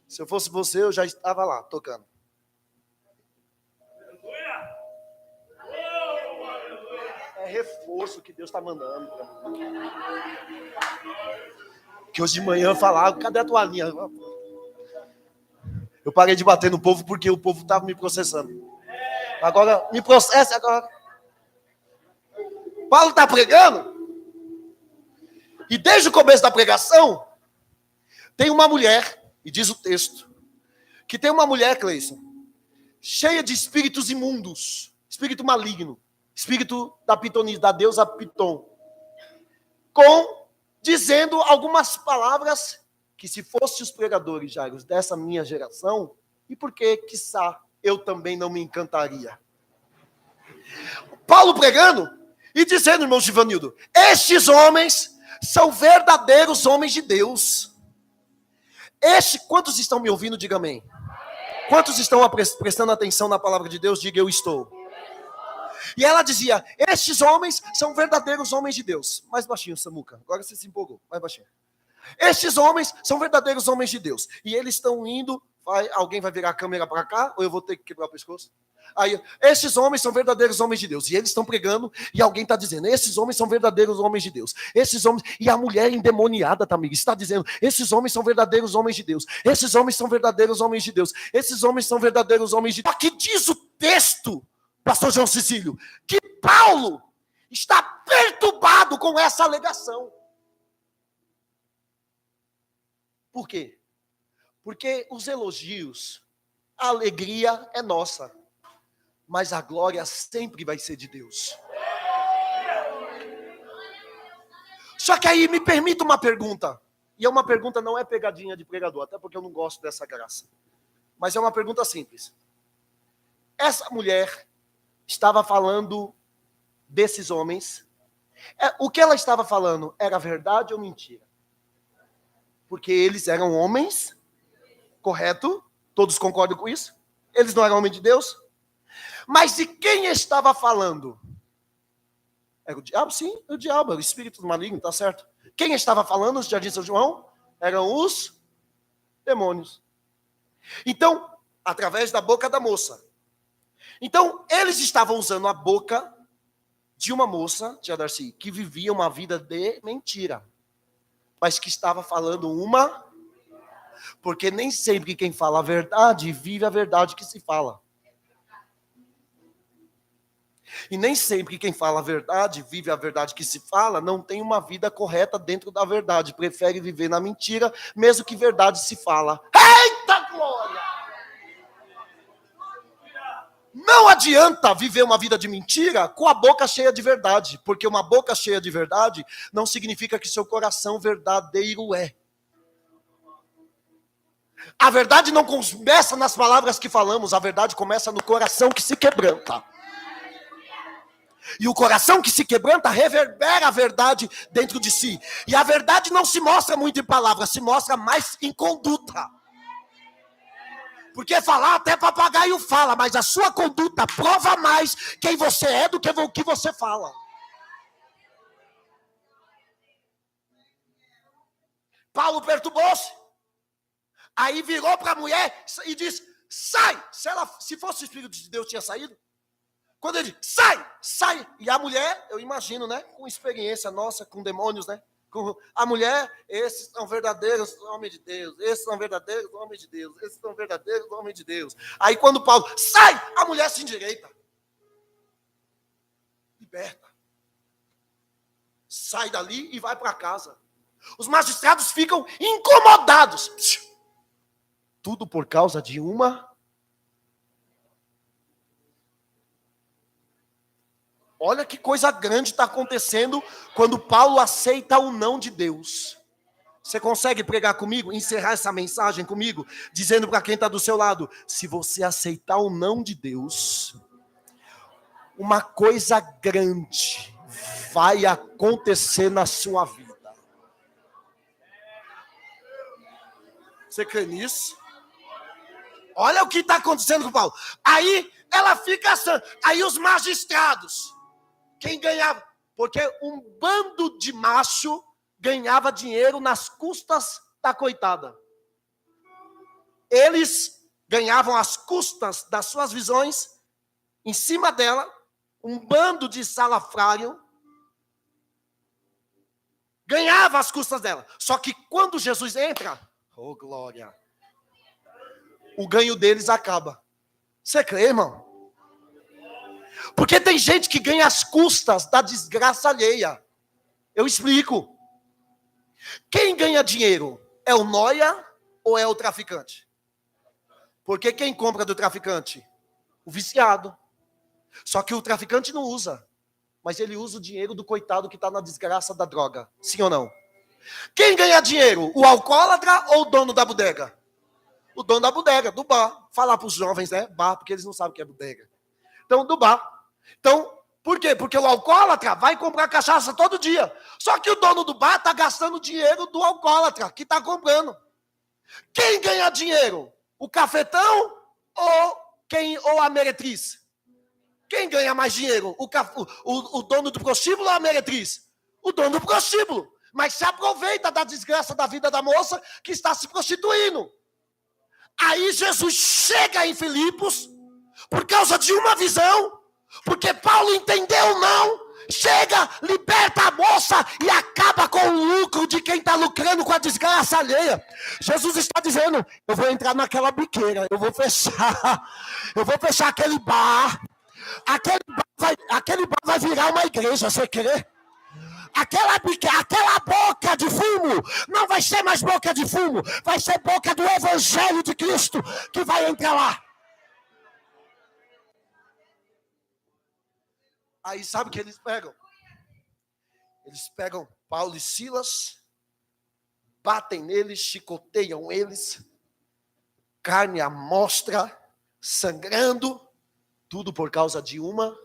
Se eu fosse você, eu já estava lá, tocando. É reforço que Deus está mandando. Que hoje de manhã eu falava: cadê a tua linha? Eu parei de bater no povo porque o povo estava me processando. Agora, me processa agora. Paulo está pregando. E desde o começo da pregação, tem uma mulher, e diz o texto, que tem uma mulher, Cleison, cheia de espíritos imundos, espírito maligno, espírito da Pitonisa, da deusa Piton, dizendo algumas palavras que, se fossem os pregadores, Jairus, dessa minha geração, e por que, quiçá, eu também não me encantaria. Paulo pregando e dizendo, irmão Givanildo: estes homens são verdadeiros homens de Deus. Quantos estão me ouvindo? Diga amém. Quantos estão prestando atenção na palavra de Deus? Diga: eu estou. E ela dizia: estes homens são verdadeiros homens de Deus. Mais baixinho, Samuca. Agora você se empolgou. Mais baixinho. Estes homens são verdadeiros homens de Deus. E eles estão indo. Alguém vai virar a câmera para cá? Ou eu vou ter que quebrar o pescoço? Aí, estes homens são verdadeiros homens de Deus. E eles estão pregando. E alguém está dizendo: esses homens são verdadeiros homens de Deus. Esses homens. E a mulher endemoniada, Tamir, está dizendo: esses homens são verdadeiros homens de Deus. Esses homens são verdadeiros homens de Deus. Esses homens são verdadeiros homens de Deus. Aqui diz o texto, pastor João Cecílio, que Paulo está perturbado com essa alegação. Por quê? Porque os elogios, a alegria é nossa, mas a glória sempre vai ser de Deus. Só que aí me permita uma pergunta, e é uma pergunta, não é pegadinha de pregador, até porque eu não gosto dessa graça, mas é uma pergunta simples. Essa mulher estava falando desses homens, o que ela estava falando era verdade ou mentira? Porque eles eram homens, correto? Todos concordam com isso? Eles não eram homens de Deus? Mas de quem estava falando? Era o diabo? Sim, o diabo, era o espírito maligno, tá certo? Quem estava falando no Jardim São João? Eram os demônios. Então, através da boca da moça. Então, eles estavam usando a boca de uma moça, tia Darcy, que vivia uma vida de mentira, mas que estava falando uma... Porque nem sempre quem fala a verdade vive a verdade que se fala. E nem sempre quem fala a verdade vive a verdade que se fala, não tem uma vida correta dentro da verdade. Prefere viver na mentira, mesmo que verdade se fala. Eita glória! Não adianta viver uma vida de mentira com a boca cheia de verdade, porque uma boca cheia de verdade não significa que seu coração verdadeiro é. A verdade não começa nas palavras que falamos, a verdade começa no coração que se quebranta. E o coração que se quebranta reverbera a verdade dentro de si. E a verdade não se mostra muito em palavras, se mostra mais em conduta. Porque falar até papagaio fala, mas a sua conduta prova mais quem você é do que o que você fala. Paulo perturbou-se. Aí virou para a mulher e disse: sai! Se fosse o Espírito de Deus, tinha saído. Quando ele disse: sai, sai. E a mulher, eu imagino, né? Com experiência nossa, com demônios, né? A mulher, esses são verdadeiros homens de Deus. Esses são verdadeiros homens de Deus. Esses são verdadeiros homens de Deus. Aí quando Paulo sai, a mulher se endireita. Liberta. Sai dali e vai para casa. Os magistrados ficam incomodados. Tudo por causa de uma... Olha que coisa grande está acontecendo quando Paulo aceita o não de Deus. Você consegue pregar comigo, encerrar essa mensagem comigo, dizendo para quem está do seu lado: se você aceitar o não de Deus, uma coisa grande vai acontecer na sua vida. Você crê nisso? Olha o que está acontecendo com Paulo. Aí ela fica assim. Aí os magistrados, quem ganhava? Porque um bando de macho ganhava dinheiro nas custas da coitada. Eles ganhavam as custas das suas visões, em cima dela, um bando de salafrário ganhava as custas dela. Só que quando Jesus entra, oh glória, o ganho deles acaba. Você crê, irmão? Porque tem gente que ganha as custas da desgraça alheia. Eu explico. Quem ganha dinheiro é o nóia ou é o traficante? Porque quem compra do traficante? O viciado. Só que o traficante não usa, mas ele usa o dinheiro do coitado que está na desgraça da droga. Sim ou não? Quem ganha dinheiro? O alcoólatra ou o dono da bodega? O dono da bodega, do bar. Falar para os jovens, né? Bar, porque eles não sabem o que é bodega. Então, do bar. Então, por quê? Porque o alcoólatra vai comprar cachaça todo dia. Só que o dono do bar está gastando o dinheiro do alcoólatra que está comprando. Quem ganha dinheiro? O cafetão ou a meretriz? Quem ganha mais dinheiro? O dono do prostíbulo ou a meretriz? O dono do prostíbulo. Mas se aproveita da desgraça da vida da moça que está se prostituindo. Aí Jesus chega em Filipos por causa de uma visão. Porque Paulo entendeu não, chega, liberta a moça e acaba com o lucro de quem está lucrando com a desgraça alheia. Jesus está dizendo: eu vou entrar naquela biqueira, eu vou fechar aquele bar. Aquele bar vai virar uma igreja, você crê? Aquela boca de fumo não vai ser mais boca de fumo, vai ser boca do Evangelho de Cristo que vai entrar lá. Aí sabe o que eles pegam? Eles pegam Paulo e Silas, batem neles, chicoteiam eles, carne à mostra, sangrando, tudo por causa de uma.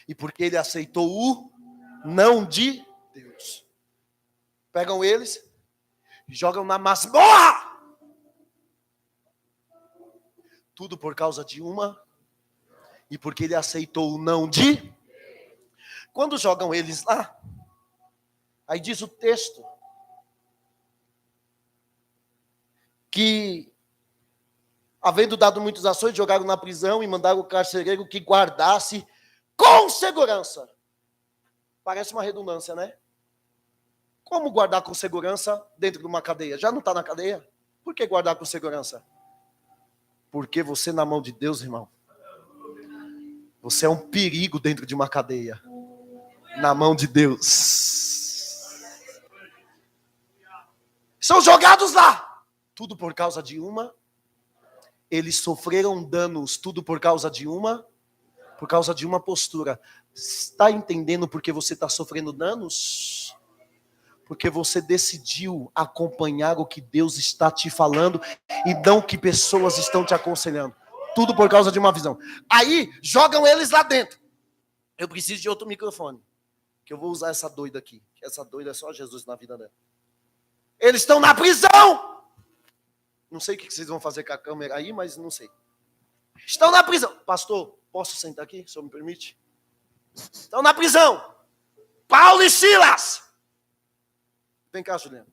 E porque ele aceitou o não de Deus. Pegam eles e jogam na masmorra. Tudo por causa de uma. E porque ele aceitou o não de... Quando jogam eles lá, aí diz o texto que, havendo dado muitas ações, jogaram na prisão e mandaram o carcereiro que guardasse com segurança. Parece uma redundância, né? Como guardar com segurança dentro de uma cadeia? Já não está na cadeia? Por que guardar com segurança? Porque você na mão de Deus, irmão, você é um perigo dentro de uma cadeia. Na mão de Deus. São jogados lá. Tudo por causa de uma. Eles sofreram danos. Tudo por causa de uma. Por causa de uma postura. Está entendendo por que você está sofrendo danos? Porque você decidiu acompanhar o que Deus está te falando e não o que pessoas estão te aconselhando. Tudo por causa de uma visão. Aí, jogam eles lá dentro. Eu preciso de outro microfone. Que eu vou usar essa doida aqui. Essa doida é só Jesus na vida dela. Eles estão na prisão. Não sei o que vocês vão fazer com a câmera aí, mas não sei. Estão na prisão. Pastor, posso sentar aqui? O senhor me permite? Estão na prisão. Paulo e Silas. Vem cá, Juliana.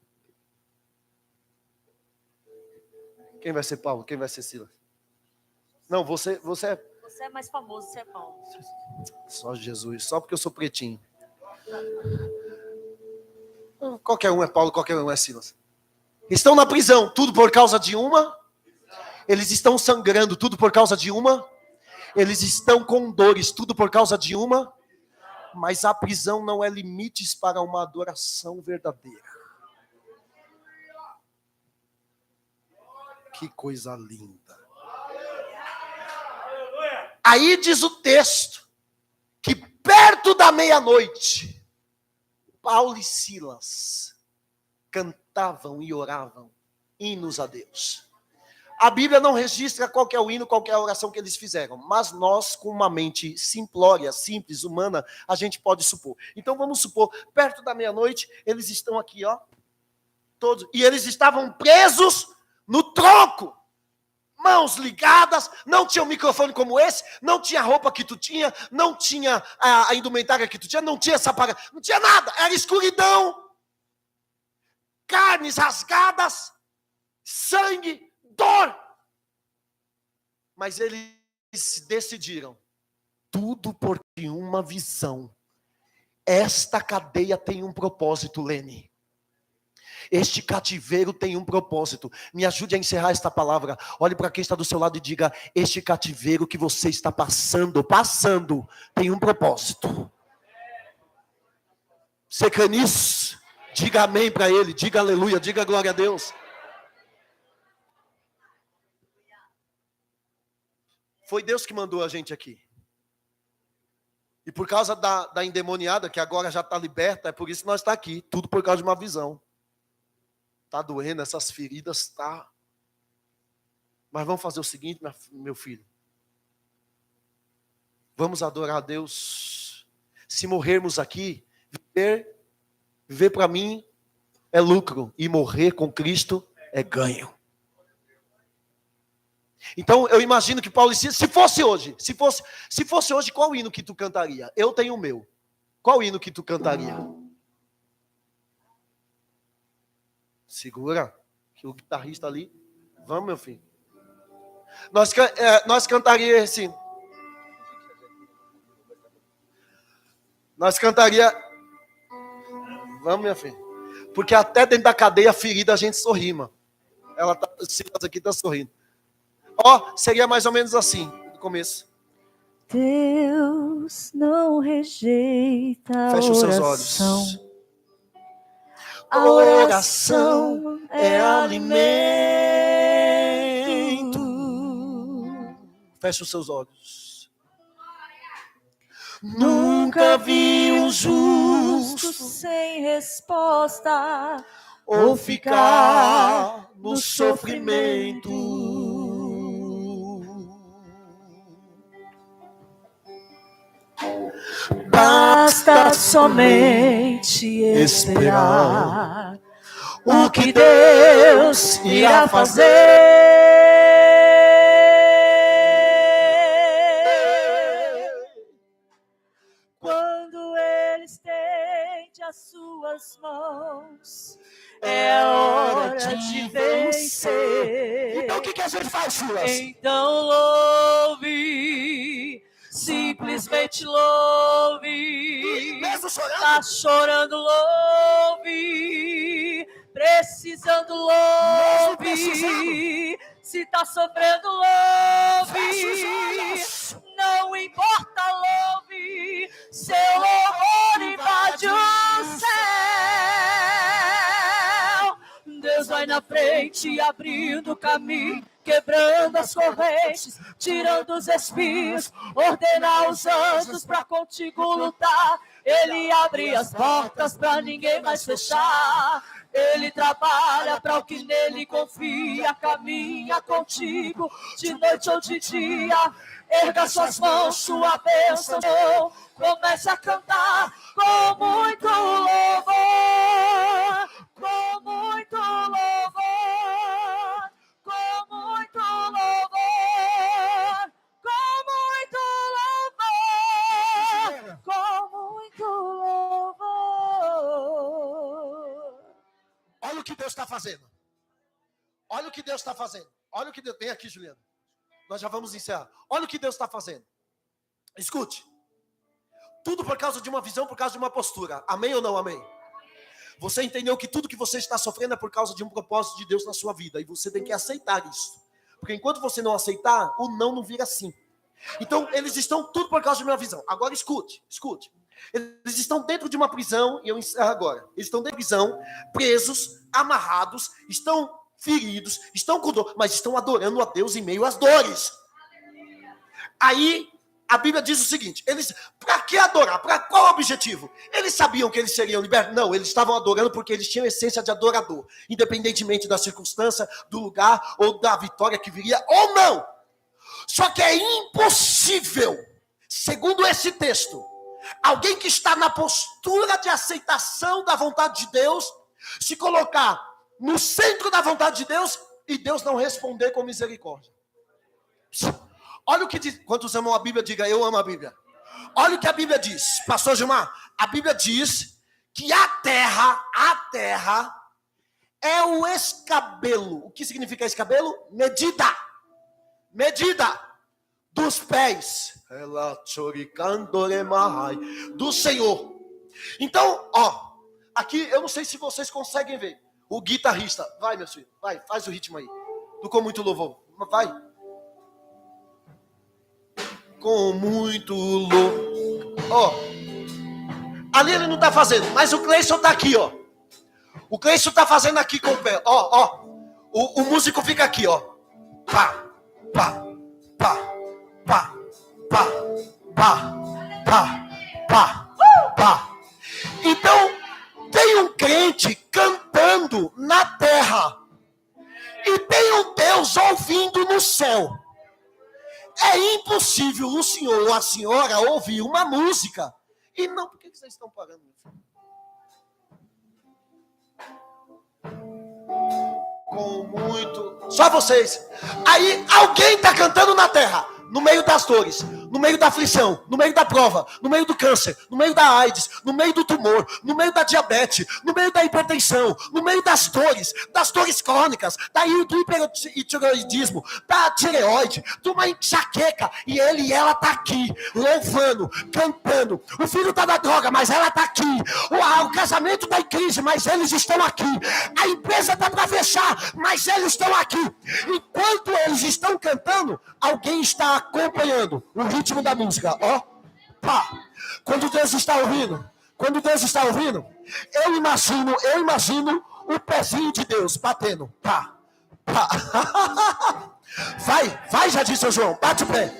Quem vai ser Paulo? Quem vai ser Silas? Não, você é... Você é mais famoso, você é Paulo. Só Jesus, só porque eu sou pretinho. Qualquer um é Paulo, qualquer um é Silas. Estão na prisão, tudo por causa de uma. Eles estão sangrando, tudo por causa de uma. Eles estão com dores, tudo por causa de uma. Mas a prisão não é limites para uma adoração verdadeira. Que coisa linda. Aí diz o texto que perto da meia-noite, Paulo e Silas cantavam e oravam hinos a Deus. A Bíblia não registra qual é o hino, qual é a oração que eles fizeram, mas nós, com uma mente simplória, simples, humana, a gente pode supor. Então vamos supor, perto da meia-noite, eles estão aqui, ó, todos, e eles estavam presos no tronco, mãos ligadas, não tinha um microfone como esse, não tinha a roupa que tu tinha, não tinha a indumentária que tu tinha, não tinha essa parada, não tinha nada, era escuridão, carnes rasgadas, sangue, dor. Mas eles decidiram, tudo por uma visão. Esta cadeia tem um propósito, Lene. Este cativeiro tem um propósito. Me ajude a encerrar esta palavra. Olhe para quem está do seu lado e diga: este cativeiro que você está passando, tem um propósito. Você crê nisso? Diga amém para ele, diga aleluia, diga glória a Deus. Foi Deus que mandou a gente aqui. E por causa da endemoniada, que agora já está liberta, é por isso que nós estamos aqui. Tudo por causa de uma visão. Está doendo, essas feridas, está. Mas vamos fazer o seguinte, meu filho. Vamos adorar a Deus. Se morrermos aqui, viver para mim é lucro. E morrer com Cristo é ganho. Então eu imagino que Paulo, se fosse hoje, qual hino que tu cantaria? Eu tenho o meu. Qual hino que tu cantaria? Segura, que o guitarrista ali. Vamos, meu filho. Nós cantaria assim. Nós cantaria. Vamos, minha filha. Porque até dentro da cadeia ferida a gente sorri, mano. Ela tá, Silas aqui tá sorrindo. Ó, seria mais ou menos assim, no começo. Deus não rejeita Feche os seus olhos. A oração é alimento. Feche os seus olhos. Nunca vi um justo sem resposta ou ficar no sofrimento. Basta somente esperar o que Deus irá fazer. Quando Ele estende as suas mãos, é hora de vencer. Então o que a gente faz, Silas? Então louve. Simplesmente louve. Mesmo chorando? Tá chorando, louve. Precisando, louve. Se tá sofrendo, louve. Não importa, louve. Seu louvor invade o céu. Deus vai na frente, abrindo o caminho, quebrando as correntes, tirando os espinhos, ordenar os anjos para contigo lutar. Ele abre as portas para ninguém mais fechar. Ele trabalha para o que nele confia, caminha contigo de noite ou de dia. Erga suas mãos, sua bênção. Comece a cantar com muito louvor, com muito louvor, com muito louvor, com muito louvor, com muito louvor. fazendo. Olha o que Deus está fazendo. Olha o que Deus... Vem aqui, Juliana. Nós já vamos encerrar. Olha o que Deus está fazendo. Escute. Tudo por causa de uma visão, por causa de uma postura. Amém ou não amém? Você entendeu que tudo que você está sofrendo é por causa de um propósito de Deus na sua vida. E você tem que aceitar isso. Porque enquanto você não aceitar, o não vira sim. Então, eles estão tudo por causa de uma visão. Agora, escute. Eles estão dentro de uma prisão, e eu encerro agora. Eles estão dentro de prisão, presos, amarrados, estão feridos, estão com dor, mas estão adorando a Deus em meio às dores. Aí, a Bíblia diz o seguinte, para que adorar? Para qual objetivo? Eles sabiam que eles seriam libertos? Não, eles estavam adorando porque eles tinham a essência de adorador, independentemente da circunstância, do lugar, ou da vitória que viria, ou não. Só que é impossível, segundo esse texto, alguém que está na postura de aceitação da vontade de Deus, se colocar no centro da vontade de Deus, e Deus não responder com misericórdia. Olha o que diz. Quantos amam a Bíblia? Diga, eu amo a Bíblia. Olha o que a Bíblia diz. Pastor Gilmar, a Bíblia diz que a terra é o escabelo. O que significa escabelo? Medida dos pés do Senhor. Então, aqui eu não sei se vocês conseguem ver. O guitarrista, vai meu filho, vai, faz o ritmo aí. Com muito louvor, vai. Com muito louvor. Ali ele não está fazendo, mas o Cleison está aqui, O Cleison está fazendo aqui com o pé, O músico fica aqui, Pá, pá, pá, pá, pá, pá, pá, pá, pá. Então, tem um crente cantando na terra e tem um Deus ouvindo no céu. É impossível o senhor ou a senhora ouvir uma música e não... Por que vocês estão parando, meu filho? Com muito... Só vocês. Aí alguém está cantando na terra, no meio das dores, no meio da aflição, no meio da prova, no meio do câncer, no meio da AIDS, no meio do tumor, no meio da diabetes, no meio da hipertensão, no meio das dores crônicas, do hipertireoidismo, da tireoide, de uma enxaqueca, e ele e ela está aqui, louvando, cantando. O filho está na droga, mas ela está aqui. O casamento está em crise, mas eles estão aqui. A empresa está para fechar, mas eles estão aqui. Enquanto eles estão cantando, alguém está acompanhando o ritmo da música, pá. Quando Deus está ouvindo, eu imagino o pezinho de Deus batendo, pá, pá. Vai, já disse o João, bate o pé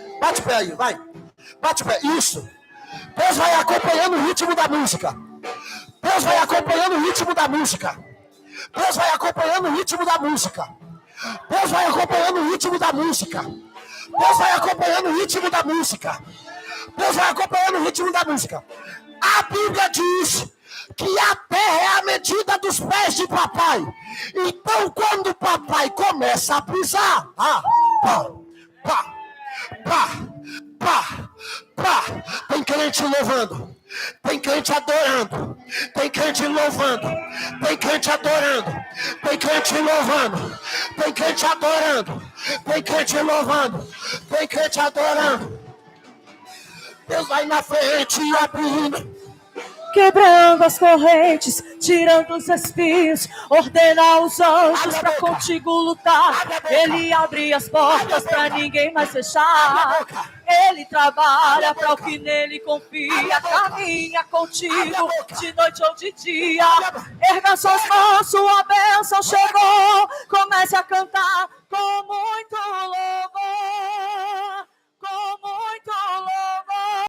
aí, vai, bate o pé, isso. Deus vai acompanhando o ritmo da música. Deus vai acompanhando o ritmo da música. Deus vai acompanhando o ritmo da música. Deus vai acompanhando o ritmo da música. Deus vai acompanhando o ritmo da música. Deus vai acompanhando o ritmo da música. A Bíblia diz que a terra é a medida dos pés de papai. Então, quando o papai começa a pisar, pá, pá, pá, pá, pá, tem crente louvando, tem crente adorando, tem crente louvando, tem crente adorando, tem crente louvando, tem crente adorando, tem crente louvando, tem crente adorando. Deus vai na frente e abrindo, quebrando as correntes, tirando os espinhos, ordena os anjos para contigo lutar. Ele abre as portas para ninguém mais fechar. Ele trabalha para o que nele confia, caminha contigo de noite ou de dia. Erga suas mãos, sua bênção chegou. Comece a cantar,